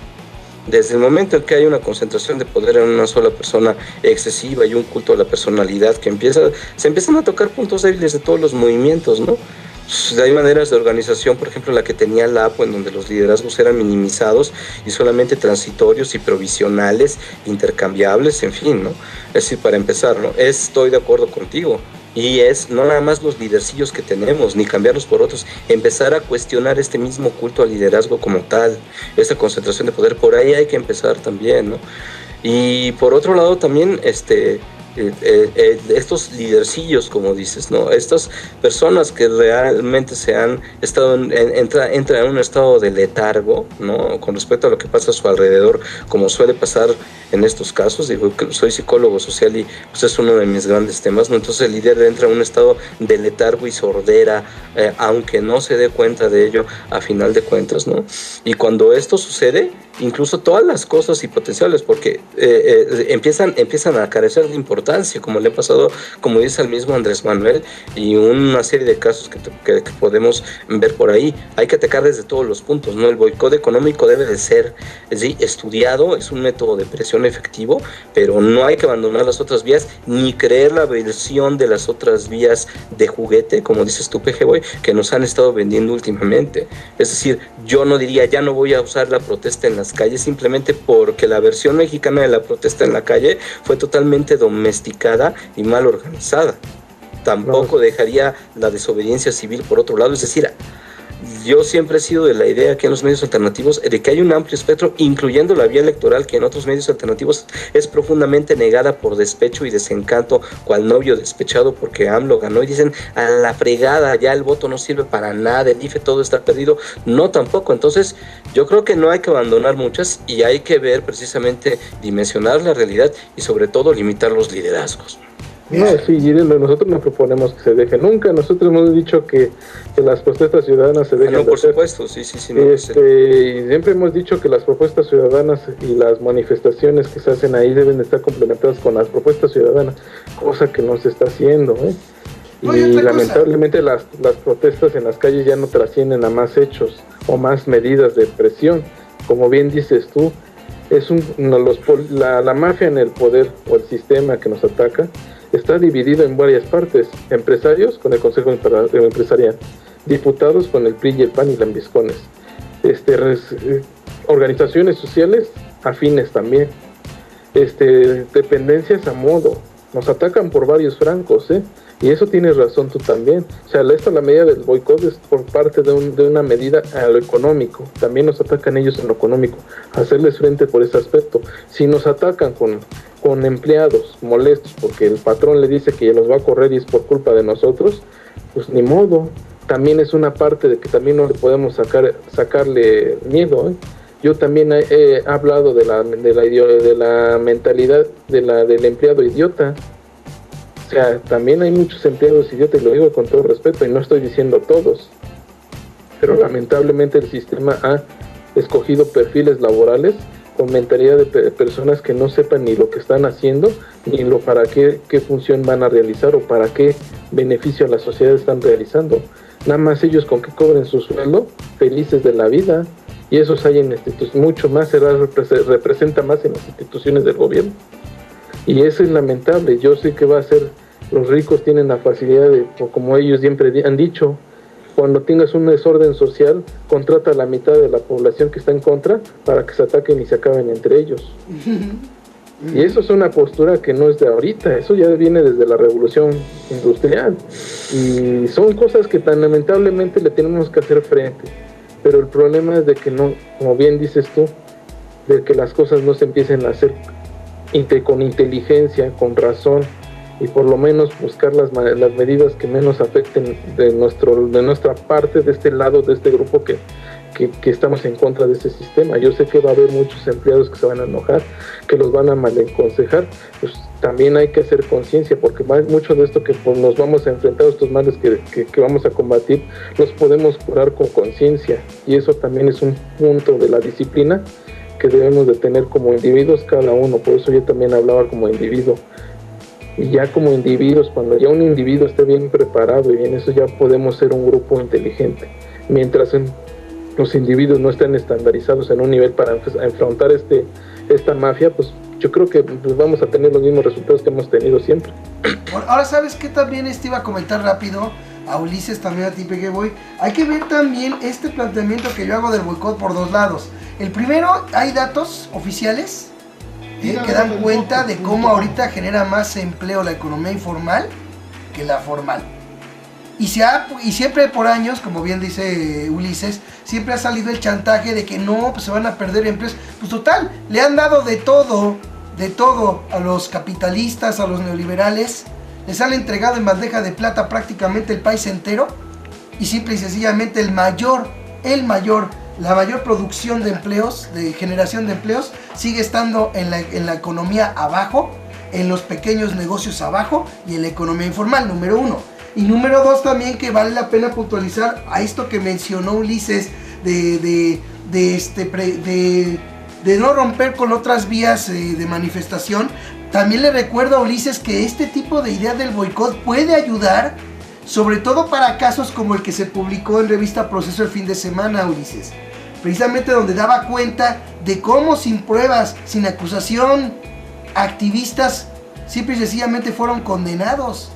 Desde el momento en que hay una concentración de poder en una sola persona excesiva y un culto a la personalidad que se empiezan a tocar puntos débiles de todos los movimientos, ¿no? Hay maneras de organización, por ejemplo la que tenía la APO, en donde los liderazgos eran minimizados y solamente transitorios y provisionales, intercambiables, en fin, ¿no? Es decir, para empezar, ¿no? Estoy de acuerdo contigo. Y es no nada más los lidercillos que tenemos, ni cambiarlos por otros, empezar a cuestionar este mismo culto al liderazgo como tal, esta concentración de poder, por ahí hay que empezar también, ¿no? Y por otro lado también, estos lidercillos, como dices, ¿no? Estas personas que realmente se han estado entran en un estado de letargo, ¿no? Con respecto a lo que pasa a su alrededor, como suele pasar en estos casos. Digo, soy psicólogo social y pues es uno de mis grandes temas, ¿no? Entonces el líder entra en un estado de letargo y sordera, aunque no se dé cuenta de ello a final de cuentas, ¿no? Y cuando esto sucede, incluso todas las cosas y potenciales, porque empiezan a carecer de importancia, como le ha pasado, como dice el mismo Andrés Manuel, y una serie de casos que podemos ver por ahí. Hay que atacar desde todos los puntos, ¿no? El boicot económico debe de ser, ¿sí?, estudiado, es un método de presión efectivo, pero no hay que abandonar las otras vías, ni creer la versión de las otras vías de juguete, como dices tú, PG, que nos han estado vendiendo últimamente. Es decir, yo no diría, ya no voy a usar la protesta en las calles, simplemente porque la versión mexicana de la protesta en la calle fue totalmente domesticada y mal organizada. Tampoco dejaría la desobediencia civil por otro lado. Es decir, yo siempre he sido de la idea que en los medios alternativos de que hay un amplio espectro, incluyendo la vía electoral, que en otros medios alternativos es profundamente negada por despecho y desencanto, cual novio despechado porque AMLO ganó, y dicen, a la fregada, ya el voto no sirve para nada, el IFE todo está perdido. No, tampoco. Entonces yo creo que no hay que abandonar muchas, y hay que ver precisamente, dimensionar la realidad y sobre todo limitar los liderazgos. No, sí, nosotros no proponemos que se deje nunca. Nosotros hemos dicho que las protestas ciudadanas se dejen de hacer. Por supuesto, sí. No, y siempre hemos dicho que las propuestas ciudadanas y las manifestaciones que se hacen ahí deben estar complementadas con las propuestas ciudadanas, cosa que no se está haciendo, ¿eh? Y lamentablemente las protestas en las calles ya no trascienden a más hechos o más medidas de presión. Como bien dices tú, es la mafia en el poder, o el sistema que nos ataca, está dividido en varias partes: empresarios con el Consejo Empresarial, diputados con el PRI y el PAN y lambiscones, organizaciones sociales afines también, dependencias a modo. Nos atacan por varios francos, y eso tienes razón tú también. O sea, la medida del boicot es por parte de una medida a lo económico. También nos atacan ellos en lo económico, hacerles frente por ese aspecto. Si nos atacan con empleados molestos porque el patrón le dice que los va a correr y es por culpa de nosotros, pues ni modo. También es una parte de que también no le podemos sacarle miedo, Yo también he hablado de la mentalidad del empleado idiota. O sea, también hay muchos empleados idiotas, y lo digo con todo respeto, y no estoy diciendo todos, pero lamentablemente el sistema ha escogido perfiles laborales con mentalidad de personas que no sepan ni lo que están haciendo, ni para qué función van a realizar, o para qué beneficio a la sociedad están realizando. Nada más ellos con que cobren su sueldo, felices de la vida, y esos hay en instituciones, mucho más representa más en las instituciones del gobierno. Y eso es lamentable. Yo sé que va a ser, los ricos tienen la facilidad de, como ellos siempre han dicho, cuando tengas un desorden social, contrata a la mitad de la población que está en contra para que se ataquen y se acaben entre ellos. Y eso es una postura que no es de ahorita, eso ya viene desde la revolución industrial. Y son cosas que tan lamentablemente le tenemos que hacer frente. Pero el problema es de que no, como bien dices tú, de que las cosas no se empiecen a hacer con inteligencia, con razón, y por lo menos buscar las medidas que menos afecten de nuestra parte, de este lado, de este grupo que estamos en contra de este sistema. Yo sé que va a haber muchos empleados que se van a enojar, que los van a malaconsejar. Pues también hay que hacer conciencia, porque mucho de esto que pues, nos vamos a enfrentar, estos males que vamos a combatir, los podemos curar con conciencia, y eso también es un punto de la disciplina que debemos de tener como individuos cada uno. Por eso yo también hablaba como individuo. Y ya como individuos, cuando ya un individuo esté bien preparado y en eso, ya podemos ser un grupo inteligente. Mientras los individuos no estén estandarizados en un nivel para enfrentar esta mafia, pues yo creo que vamos a tener los mismos resultados que hemos tenido siempre. Ahora, ¿sabes qué también iba a comentar rápido? A Ulises, también a ti, Peque Boy. Hay que ver también este planteamiento que yo hago del boicot por dos lados. El primero, hay datos oficiales que dan cuenta de cómo ahorita genera más empleo la economía informal que la formal. Y siempre por años, como bien dice Ulises, siempre ha salido el chantaje de que no, pues se van a perder empleos. Pues total, le han dado de todo a los capitalistas, a los neoliberales. Les han entregado en bandeja de plata prácticamente el país entero. Y simple y sencillamente la mayor producción de empleos, de generación de empleos, sigue estando en la economía abajo, en los pequeños negocios abajo y en la economía informal, número uno. Y número dos también, que vale la pena puntualizar a esto que mencionó Ulises de no romper con otras vías de manifestación. También le recuerdo a Ulises que este tipo de idea del boicot puede ayudar, sobre todo para casos como el que se publicó en revista Proceso el fin de semana, Ulises. Precisamente donde daba cuenta de cómo sin pruebas, sin acusación, activistas simple y sencillamente fueron condenados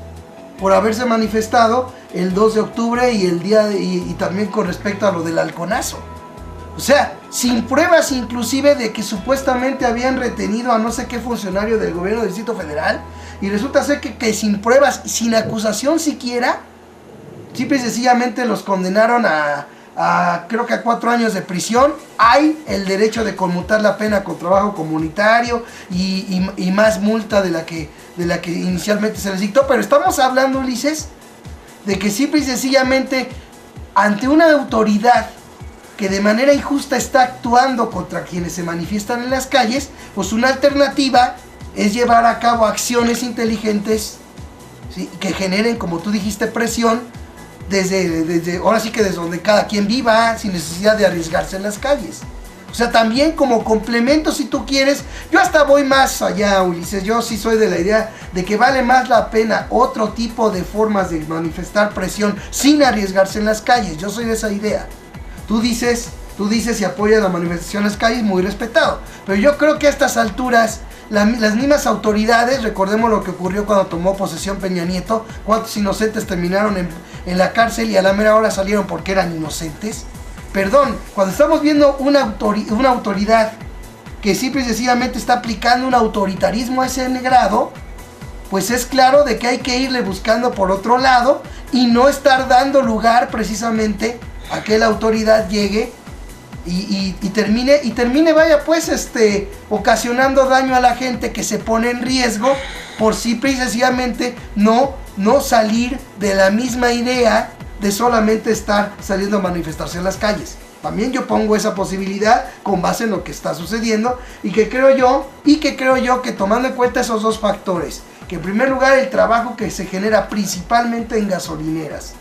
por haberse manifestado el 2 de octubre y también con respecto a lo del halconazo. O sea, sin pruebas inclusive de que supuestamente habían retenido a no sé qué funcionario del gobierno del Distrito Federal, y resulta ser que sin pruebas, sin acusación siquiera, simple y sencillamente los condenaron creo que a 4 años de prisión. Hay el derecho de conmutar la pena con trabajo comunitario y más multa de la que inicialmente se les dictó, pero estamos hablando, Ulises, de que simple y sencillamente ante una autoridad que de manera injusta está actuando contra quienes se manifiestan en las calles, pues una alternativa es llevar a cabo acciones inteligentes, ¿sí?, que generen, como tú dijiste, presión desde ahora sí que desde donde cada quien viva, sin necesidad de arriesgarse en las calles. O sea, también como complemento, si tú quieres, yo hasta voy más allá, Ulises. Yo sí soy de la idea de que vale más la pena otro tipo de formas de manifestar presión sin arriesgarse en las calles. Yo soy de esa idea. Tú dices y apoyas la manifestación en las calles, muy respetado. Pero yo creo que a estas alturas, las mismas autoridades, recordemos lo que ocurrió cuando tomó posesión Peña Nieto, cuántos inocentes terminaron en la cárcel y a la mera hora salieron porque eran inocentes. Perdón, cuando estamos viendo una autoridad que simple y sencillamente está aplicando un autoritarismo a ese grado, pues es claro de que hay que irle buscando por otro lado y no estar dando lugar precisamente a que la autoridad llegue y termine, vaya pues, ocasionando daño a la gente que se pone en riesgo por simple y sencillamente no salir de la misma idea de solamente estar saliendo a manifestarse en las calles. También yo pongo esa posibilidad con base en lo que está sucediendo y que creo yo que tomando en cuenta esos dos factores, que en primer lugar el trabajo que se genera principalmente en gasolineras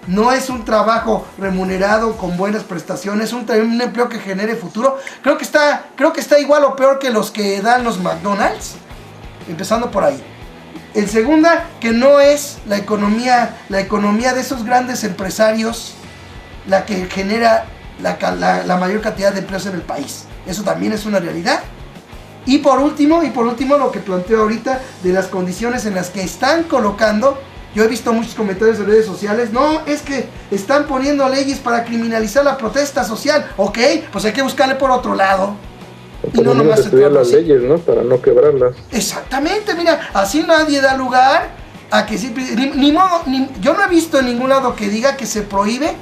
no es un trabajo remunerado con buenas prestaciones, un empleo que genere futuro, creo que está igual o peor que los que dan los McDonald's, empezando por ahí. En segunda, que no es la economía de esos grandes empresarios la que genera la mayor cantidad de empleos en el país. Eso también es una realidad. Y por último, lo que planteo ahorita de las condiciones en las que están colocando. Yo he visto muchos comentarios en redes sociales. No, es que están poniendo leyes para criminalizar la protesta social. Ok, pues hay que buscarle por otro lado. O por lo menos estudiar las leyes, ¿no? Para no quebrarlas. Exactamente, mira, así nadie da lugar a que siempre... yo no he visto en ningún lado que diga que se prohíbe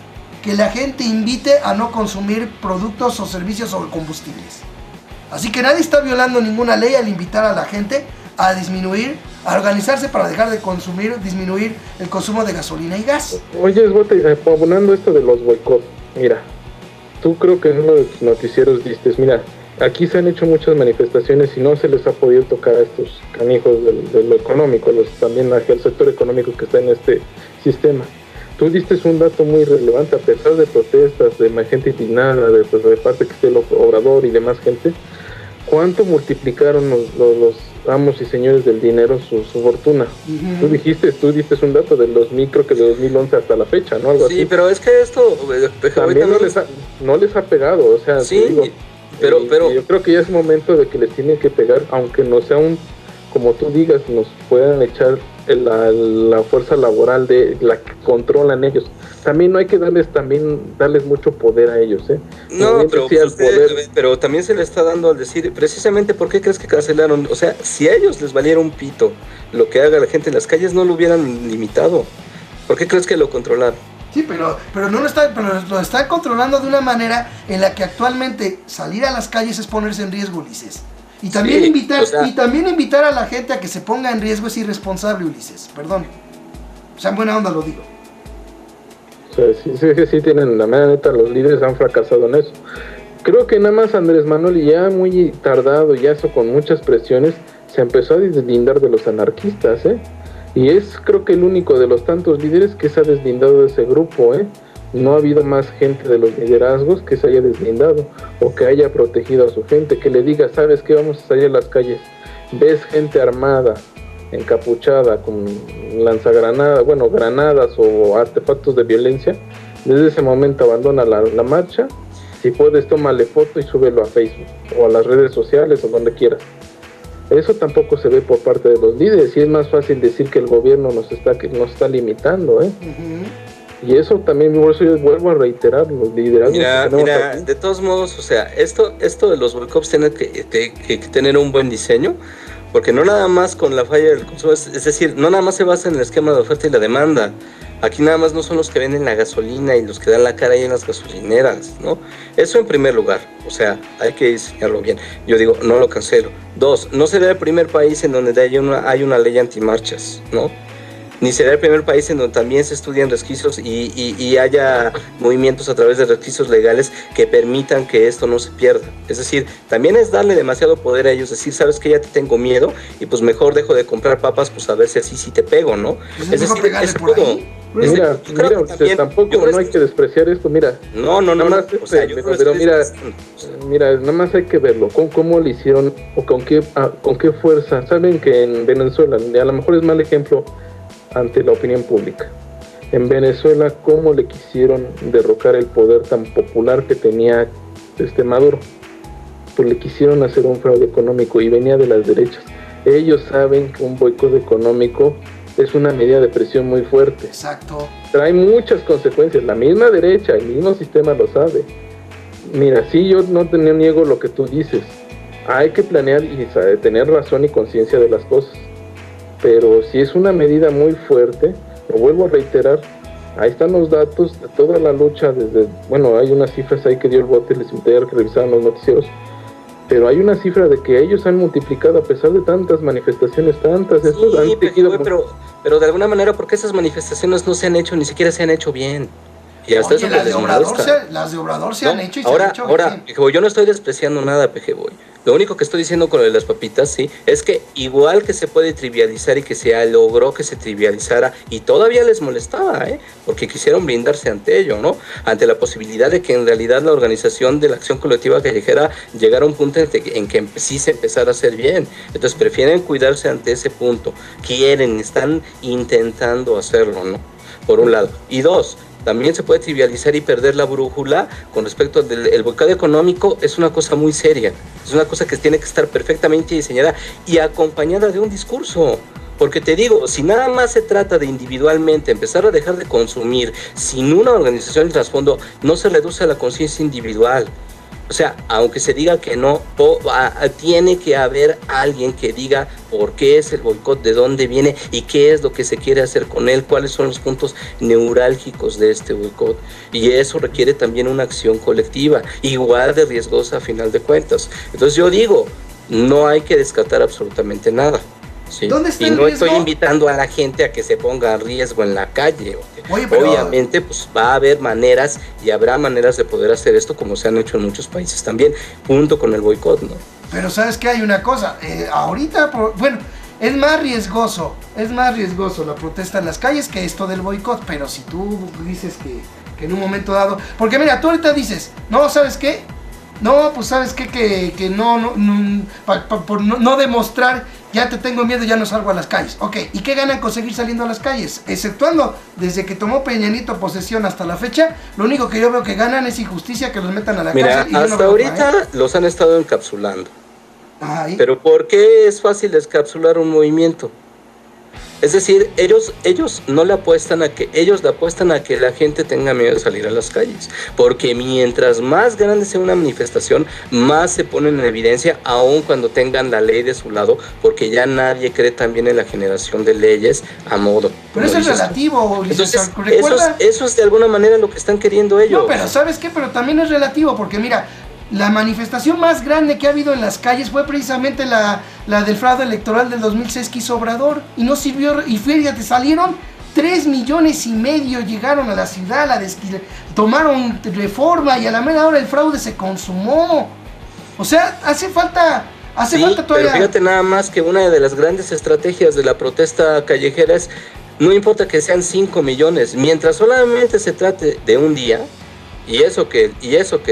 que la gente invite a no consumir productos o servicios o combustibles. Así que nadie está violando ninguna ley al invitar a la gente a disminuir, a organizarse para dejar de disminuir el consumo de gasolina y gas. Oye, abonando esto de los boicots, mira, tú creo que en uno de tus noticieros dices, mira, aquí se han hecho muchas manifestaciones y no se les ha podido tocar a estos canijos de lo económico, también al sector económico que está en este sistema. Tú diste un dato muy relevante, a pesar de protestas, de gente indignada, de parte que esté el Obrador y demás gente, ¿cuánto multiplicaron los amos y señores del dinero su fortuna? Uh-huh. Tú diste un dato de los micro que de 2011 hasta la fecha, ¿no? Algo así. Sí, pero es que esto también no les ha pegado, o sea, sí, digo, pero yo creo que ya es momento de que les tienen que pegar, aunque no sea como tú digas, nos puedan echar la fuerza laboral de la que controlan ellos. También no hay que darles mucho poder a ellos, ¿eh? No, pero también se le está dando al decir, precisamente, ¿por qué crees que cancelaron? O sea, si a ellos les valiera un pito lo que haga la gente en las calles, no lo hubieran limitado. ¿Por qué crees que lo controlaron? Sí, pero lo están controlando de una manera en la que actualmente salir a las calles es ponerse en riesgo, Ulises. Y también, invitar a la gente a que se ponga en riesgo es irresponsable, Ulises. Perdón. O sea, en buena onda lo digo. O sea, sí tienen, la mera neta, los líderes han fracasado en eso. Creo que nada más Andrés Manuel, ya muy tardado, ya eso con muchas presiones, se empezó a deslindar de los anarquistas, ¿eh? Y es, creo que el único de los tantos líderes que se ha deslindado de ese grupo, ¿eh? No ha habido más gente de los liderazgos que se haya deslindado o que haya protegido a su gente, que le diga, ¿sabes qué? Vamos a salir a las calles. Ves gente armada, encapuchada, con lanzagranadas, granadas o artefactos de violencia, desde ese momento abandona la marcha. Si puedes, tómale foto y súbelo a Facebook o a las redes sociales o donde quieras. Eso tampoco se ve por parte de los líderes y es más fácil decir que el gobierno nos está limitando, ¿eh? Uh-huh. Y eso también, por eso yo vuelvo a reiterar, los liderazgos. Mira, de todos modos, o sea, esto de los boicots tiene que tener un buen diseño, porque no nada más con la falla del consumo, es decir, no nada más se basa en el esquema de oferta y la demanda. Aquí nada más no son los que venden la gasolina y los que dan la cara ahí en las gasolineras, ¿no? Eso en primer lugar, o sea, hay que diseñarlo bien. Yo digo, no lo cancelo. 2, no será el primer país en donde hay una ley antimarchas, ¿no? Ni será el primer país en donde también se estudian resquicios y haya movimientos a través de resquicios legales que permitan que esto no se pierda. Es decir, también es darle demasiado poder a ellos, decir, sabes que ya te tengo miedo y pues mejor dejo de comprar papas, pues a ver si así sí te pego, ¿no? Pues es decir, es todo. Mira, tampoco no hay que despreciar esto, mira. No, más, o sea, pero mira, nada más hay que verlo, cómo le hicieron o con qué fuerza. Saben que en Venezuela, a lo mejor es mal ejemplo ante la opinión pública. En Venezuela, cómo le quisieron derrocar el poder tan popular que tenía Maduro. Pues le quisieron hacer un fraude económico y venía de las derechas. Ellos saben que un boicot económico es una medida de presión muy fuerte. Exacto. Trae muchas consecuencias. La misma derecha, el mismo sistema lo sabe. Mira, sí, yo no niego lo que tú dices. Hay que planear y tener razón y conciencia de las cosas. Pero si es una medida muy fuerte, lo vuelvo a reiterar, ahí están los datos de toda la lucha hay unas cifras ahí que dio el bote, les invité a que revisaran los noticieros, pero hay una cifra de que ellos han multiplicado a pesar de tantas manifestaciones, pero de alguna manera, ¿por qué esas manifestaciones no se han hecho, ni siquiera se han hecho bien? Y hasta oye, las de Obrador se han hecho y se han hecho bien. Pejeboy, yo no estoy despreciando nada, Pejeboy. Lo único que estoy diciendo con lo de las papitas, sí, es que igual que se puede trivializar y que se logró que se trivializara y todavía les molestaba, porque quisieron blindarse ante ello, ¿no? Ante la posibilidad de que en realidad la organización de la acción colectiva callejera llegara a un punto en que sí se empezara a hacer bien. Entonces prefieren cuidarse ante ese punto. Están intentando hacerlo, ¿no? Por un lado. Y 2, también se puede trivializar y perder la brújula con respecto al boicot económico. Es una cosa muy seria, es una cosa que tiene que estar perfectamente diseñada y acompañada de un discurso, porque te digo, si nada más se trata de individualmente empezar a dejar de consumir sin una organización de trasfondo, no se reduce a la conciencia individual. O sea, aunque se diga que no, tiene que haber alguien que diga por qué es el boicot, de dónde viene y qué es lo que se quiere hacer con él, cuáles son los puntos neurálgicos de este boicot. Y eso requiere también una acción colectiva, igual de riesgosa a final de cuentas. Entonces yo digo, no hay que descartar absolutamente nada. Sí. ¿Dónde está y el no riesgo? estoy invitando a la gente a que se ponga a riesgo en la calle. Oye, pero... Obviamente, pues va a haber maneras y habrá maneras de poder hacer esto, como se han hecho en muchos países también, junto con el boicot, ¿no? Pero sabes que hay una cosa, ahorita, bueno, es más riesgoso la protesta en las calles que esto del boicot, pero si tú dices que en un momento dado, porque mira, tú ahorita dices, no, ¿sabes qué? No, pues sabes qué, que por no demostrar, ya te tengo miedo, ya no salgo a las calles. Ok, ¿y qué ganan con seguir saliendo a las calles? Exceptuando desde que tomó Peña Nieto posesión hasta la fecha, lo único que yo veo que ganan es injusticia, que los metan a la cárcel. Mira, hasta ahorita los han estado encapsulando. Ay. Pero ¿por qué es fácil descapsular un movimiento? Es decir, ellos no le apuestan a que, ellos le apuestan a que la gente tenga miedo de salir a las calles, porque mientras más grande sea una manifestación, más se ponen en evidencia, aun cuando tengan la ley de su lado, porque ya nadie cree también en la generación de leyes a modo. Pero eso es relativo, entonces, eso es de alguna manera lo que están queriendo ellos. No, pero ¿sabes qué? Pero también es relativo, porque mira, la manifestación más grande que ha habido en las calles fue precisamente la del fraude electoral del 2006 que hizo Obrador, y no sirvió, y fíjate, salieron 3,5 millones, llegaron a la ciudad, tomaron Reforma, y a la mera hora el fraude se consumó. O sea, hace falta todavía... Pero fíjate nada más que una de las grandes estrategias de la protesta callejera es, no importa que sean 5 millones, mientras solamente se trate de un día. Y eso que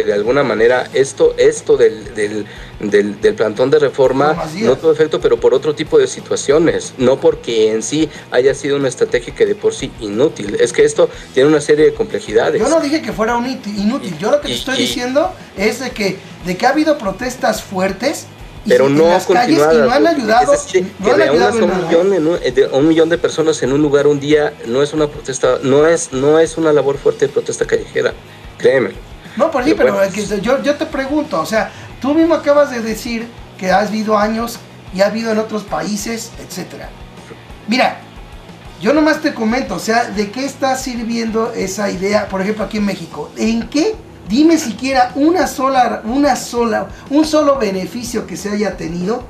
de alguna manera esto del plantón de Reforma no tuvo efecto, pero por otro tipo de situaciones, no porque en sí haya sido una estrategia que de por sí inútil. Es que esto tiene una serie de complejidades. Yo no dije que fuera inútil, yo lo que te estoy diciendo es de que ha habido protestas fuertes, pero no continuadas, y no han ayudado. Es decir, que reúnas un millón de personas en un lugar un día no es una protesta, no es una labor fuerte de protesta callejera. Créeme. No, por sí, pero yo te pregunto, o sea, tú mismo acabas de decir que has habido años y ha habido en otros países, etcétera. Mira, yo nomás te comento, o sea, ¿de qué está sirviendo esa idea, por ejemplo, aquí en México? ¿En qué? Dime siquiera un solo beneficio que se haya tenido,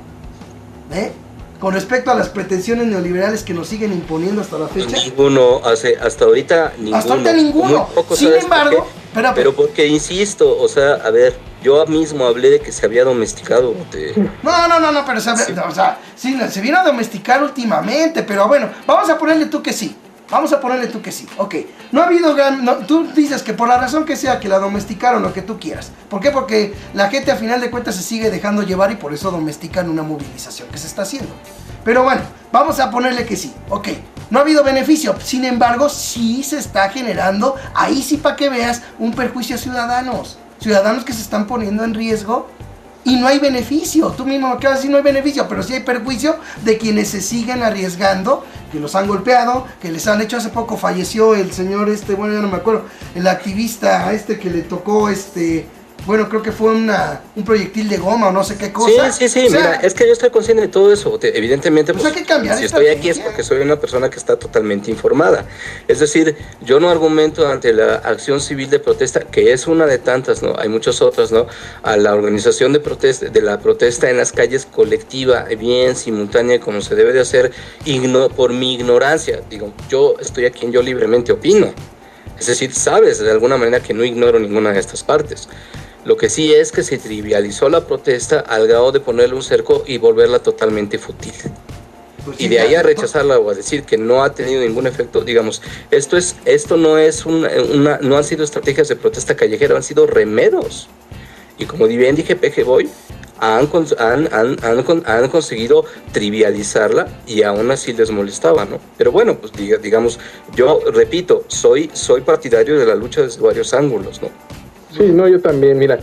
con respecto a las pretensiones neoliberales que nos siguen imponiendo hasta la fecha. Ninguno, hasta ahorita ninguno. Hasta ahorita ninguno. Sin embargo, pero porque insisto, o sea, a ver, yo mismo hablé de que se había domesticado. No, pero sí, se vino a domesticar últimamente, pero bueno, vamos a ponerle tú que sí. Ok, no ha habido tú dices que por la razón que sea, que la domesticaron, lo que tú quieras. ¿Por qué? Porque la gente a final de cuentas se sigue dejando llevar y por eso domestican una movilización que se está haciendo. Pero bueno, vamos a ponerle que sí. Ok, no ha habido beneficio, sin embargo, sí se está generando, ahí sí para que veas, un perjuicio a ciudadanos que se están poniendo en riesgo. Y no hay beneficio, tú mismo acabas de decir no hay beneficio, pero sí hay perjuicio de quienes se siguen arriesgando, que los han golpeado, que les han hecho. Hace poco falleció el señor bueno, ya no me acuerdo, el activista que le tocó bueno, creo que fue un proyectil de goma o no sé qué cosa. Sí, o sea, mira, es que yo estoy consciente de todo eso. Evidentemente, pues, hay que cambiar si estoy aquí es porque soy una persona que está totalmente informada. Es decir, yo no argumento ante la acción civil de protesta, que es una de tantas, ¿no? Hay muchas otras, ¿no? A la organización de la protesta en las calles colectiva, bien simultánea, como se debe de hacer, por mi ignorancia. Digo, yo estoy aquí en Yo Libremente Opino. Es decir, sabes de alguna manera que no ignoro ninguna de estas partes. Lo que sí es que se trivializó la protesta al grado de ponerle un cerco y volverla totalmente fútil. Pues y de ahí a rechazarla o a decir que no ha tenido ningún efecto, digamos, esto no es no han sido estrategias de protesta callejera, han sido remeros. Y como bien dije, PG Boy, han conseguido trivializarla y aún así les molestaba, ¿no? Pero bueno, pues digamos, yo repito, soy partidario de la lucha desde varios ángulos, ¿no? Sí, no, yo también, mira,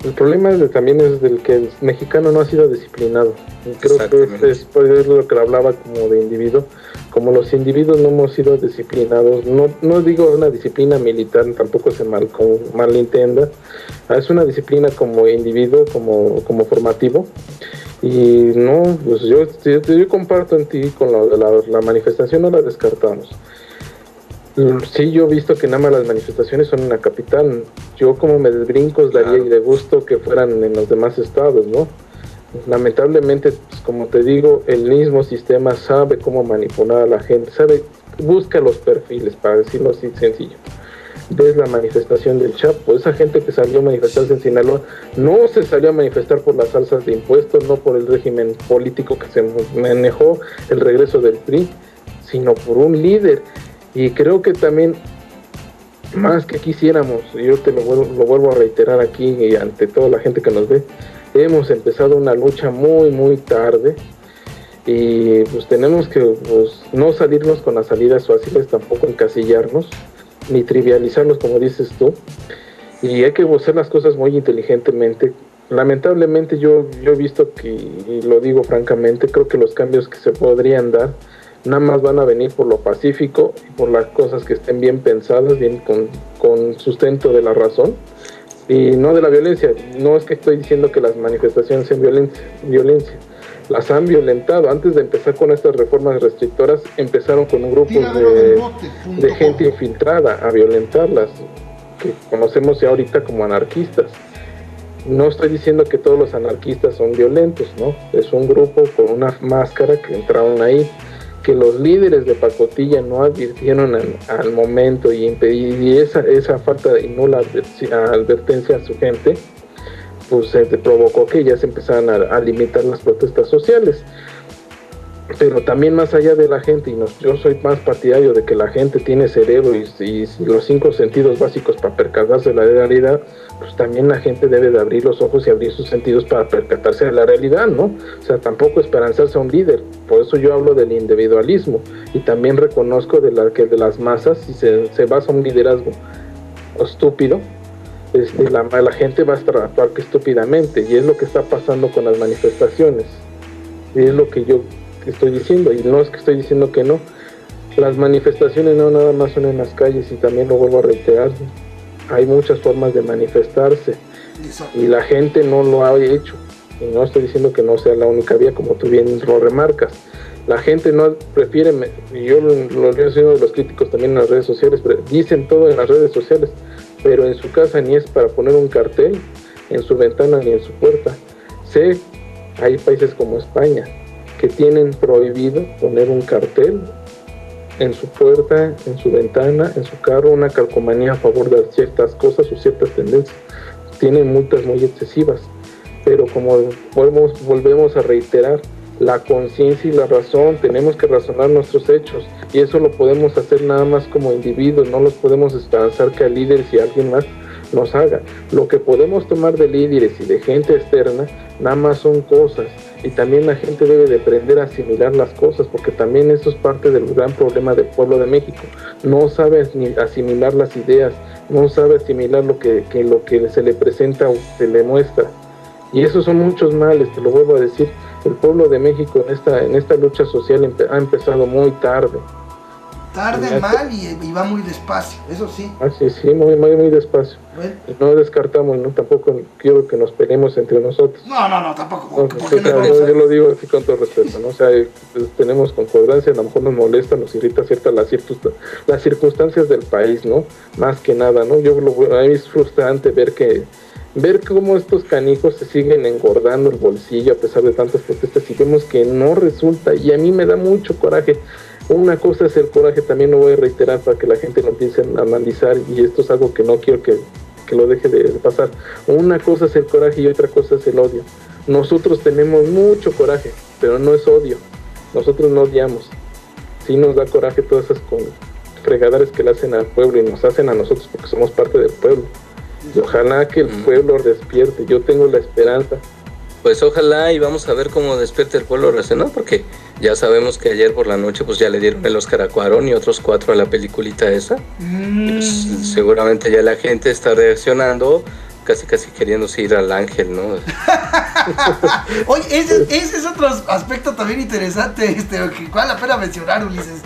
El problema también es del que el mexicano no ha sido disciplinado. Creo que es lo que hablaba como de individuo. Como los individuos no hemos sido disciplinados, no digo una disciplina militar, tampoco se malentienda, es una disciplina como individuo, como formativo. Y no, pues yo comparto en ti con la manifestación, no la descartamos. Sí, yo he visto que nada más las manifestaciones son en la capital. Yo como me brincos daría y de gusto que fueran en los demás estados, ¿no? Lamentablemente, pues, como te digo, el mismo sistema sabe cómo manipular a la gente, busca los perfiles, para decirlo así sencillo. Ves la manifestación del Chapo, esa gente que salió a manifestarse en Sinaloa, no se salió a manifestar por las alzas de impuestos, no por el régimen político que se manejó, el regreso del PRI, sino por un líder. Y creo que también, más que quisiéramos, yo te lo vuelvo a reiterar aquí y ante toda la gente que nos ve, hemos empezado una lucha muy, muy tarde y pues tenemos que no salirnos con las salidas fáciles, tampoco encasillarnos, ni trivializarlos como dices tú, y hay que hacer las cosas muy inteligentemente. Lamentablemente yo he visto que, y lo digo francamente, creo que los cambios que se podrían dar nada más van a venir por lo pacífico y por las cosas que estén bien pensadas, bien con sustento de la razón y no de la violencia. No es que estoy diciendo que las manifestaciones sean violencia, las han violentado. Antes de empezar con estas reformas restrictoras, empezaron con un grupo de gente infiltrada a violentarlas, que conocemos ya ahorita como anarquistas. No estoy diciendo que todos los anarquistas son violentos, ¿no? Es un grupo con una máscara que entraron ahí, que los líderes de pacotilla no advirtieron al momento y esa falta y nula advertencia a su gente, pues provocó que ya se empezaran a limitar las protestas sociales. Pero también más allá de la gente, yo soy más partidario de que la gente tiene cerebro y los 5 sentidos básicos para percatarse de la realidad, pues también la gente debe de abrir los ojos y abrir sus sentidos para percatarse de la realidad, ¿no? O sea, tampoco esperanzarse a un líder. Por eso yo hablo del individualismo y también reconozco que de las masas, si se basa un liderazgo estúpido, la gente va a actuar estúpidamente, y es lo que está pasando con las manifestaciones. Y es lo que yo estoy diciendo, y no es que estoy diciendo que no. Las manifestaciones no nada más son en las calles, y también lo vuelvo a reiterar, hay muchas formas de manifestarse y la gente no lo ha hecho, y no estoy diciendo que no sea la única vía, como tú bien lo remarcas. La gente no prefiere, y yo lo he sido de los críticos también en las redes sociales, dicen todo en las redes sociales, pero en su casa ni es para poner un cartel en su ventana ni en su puerta. Hay países como España que tienen prohibido poner un cartel en su puerta, en su ventana, en su carro, una calcomanía a favor de ciertas cosas o ciertas tendencias. Tienen multas muy excesivas, pero como volvemos a reiterar, la conciencia y la razón, tenemos que razonar nuestros hechos, y eso lo podemos hacer nada más como individuos, no los podemos esperanzar que a líderes y a alguien más nos haga. Lo que podemos tomar de líderes y de gente externa nada más son cosas, y también la gente debe de aprender a asimilar las cosas, porque también eso es parte del gran problema del pueblo de México. No sabe asimilar las ideas, no sabe asimilar lo que se le presenta o se le muestra, y esos son muchos males. Te lo vuelvo a decir, el pueblo de México en esta lucha social ha empezado muy tarde mal y va muy despacio, eso sí. Sí, muy despacio. Bueno. No descartamos, ¿no? Tampoco quiero que nos peleemos entre nosotros. No, tampoco. Yo lo digo así con todo respeto, ¿no? O sea, tenemos concordancia, a lo mejor nos molesta, nos irrita las circunstancias del país, ¿no? Más que nada, ¿no? A mí es frustrante ver cómo estos canijos se siguen engordando el bolsillo a pesar de tantas protestas, y vemos que no resulta, y a mí me da mucho coraje. Una cosa es el coraje, también lo voy a reiterar para que la gente lo empiece a analizar, y esto es algo que no quiero que lo deje de pasar. Una cosa es el coraje y otra cosa es el odio. Nosotros tenemos mucho coraje, pero no es odio. Nosotros no odiamos. Sí nos da coraje todas esas fregaderas que le hacen al pueblo y nos hacen a nosotros, porque somos parte del pueblo. Y ojalá que el pueblo despierte. Yo tengo la esperanza. Pues ojalá, y vamos a ver cómo despierta el pueblo reaccionó, porque ya sabemos que ayer por la noche pues ya le dieron el Oscar a Cuarón y otros 4 a la peliculita esa. Y pues, seguramente ya la gente está reaccionando, casi queriéndose ir al ángel, ¿no? Oye, ese es otro aspecto también interesante, que vale la pena mencionar, Ulises.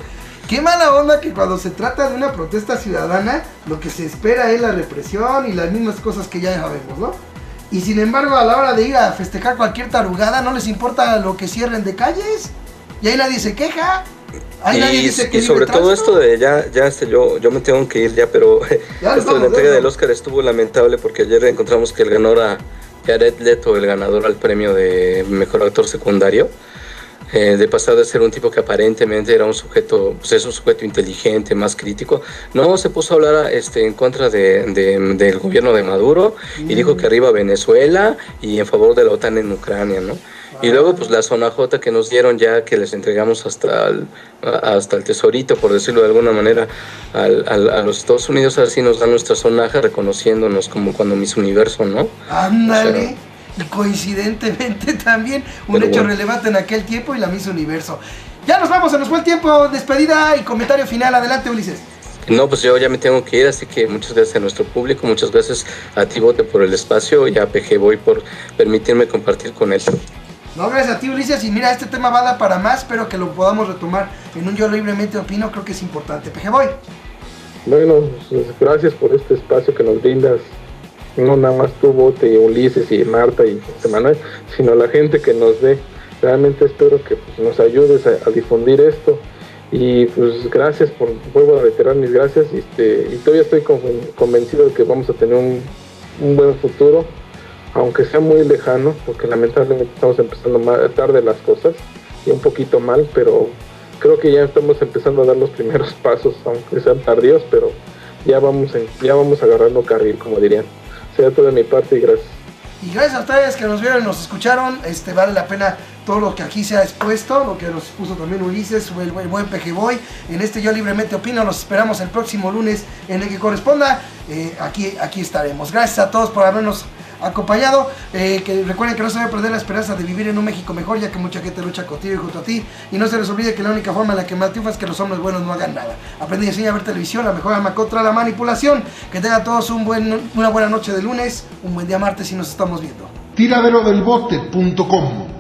Qué mala onda que cuando se trata de una protesta ciudadana, lo que se espera es la represión y las mismas cosas que ya sabemos, ¿no? Y sin embargo, a la hora de ir a festejar cualquier tarugada, no les importa lo que cierren de calles, y ahí nadie se queja. Y sobre todo esto de yo me tengo que ir ya, pero esto de la entrega del Oscar estuvo lamentable porque ayer encontramos que el ganador a Jared Leto, el ganador al premio de mejor actor secundario, de pasar de ser un tipo que aparentemente era un sujeto, pues es un sujeto inteligente, más crítico, no, se puso a hablar en contra del gobierno de Maduro y dijo que arriba Venezuela y en favor de la OTAN en Ucrania, ¿no? Y luego pues la zona J que nos dieron ya, que les entregamos hasta el tesorito, por decirlo de alguna manera, a los Estados Unidos, a ver si nos dan nuestra zonaja reconociéndonos como cuando Miss Universo, ¿no? Ándale. O sea, y coincidentemente también un hecho relevante en aquel tiempo y la Miss Universo. Ya nos vamos, se nos fue el tiempo, despedida y comentario final. Adelante, Ulises. No, pues yo ya me tengo que ir, así que muchas gracias a nuestro público, muchas gracias a ti, Bote, por el espacio y a PG Boy por permitirme compartir con él. No, gracias a ti, Ulises, y mira, este tema va a dar para más, espero que lo podamos retomar en un Yo Libremente Opino, creo que es importante. PG Boy. Bueno, pues gracias por este espacio que nos brindas, no nada más tú, Bote, Ulises y Marta y Manuel, sino la gente que nos ve. Realmente espero que pues, nos ayudes a difundir esto, y pues gracias, vuelvo a reiterar mis gracias, y todavía estoy convencido de que vamos a tener un buen futuro, aunque sea muy lejano, porque lamentablemente estamos empezando tarde las cosas y un poquito mal, pero creo que ya estamos empezando a dar los primeros pasos, aunque sean tardíos, pero ya vamos agarrando carril, como dirían. Sea todo de mi parte y gracias. Y gracias a ustedes que nos vieron y nos escucharon. Vale la pena todo lo que aquí se ha expuesto, lo que nos puso también Ulises, el buen PG Boy. En Yo Libremente Opino, los esperamos el próximo lunes en el que corresponda. Aquí estaremos. Gracias a todos por habernos acompañado, que recuerden que no se debe perder la esperanza de vivir en un México mejor, ya que mucha gente lucha contigo y junto a ti, y no se les olvide que la única forma en la que más triunfa es que los hombres buenos no hagan nada. Aprende y enseña a ver televisión, la mejor arma contra la manipulación. Que tengan todos una buena noche de lunes, un buen día martes y nos estamos viendo. Tiraderodelbote.com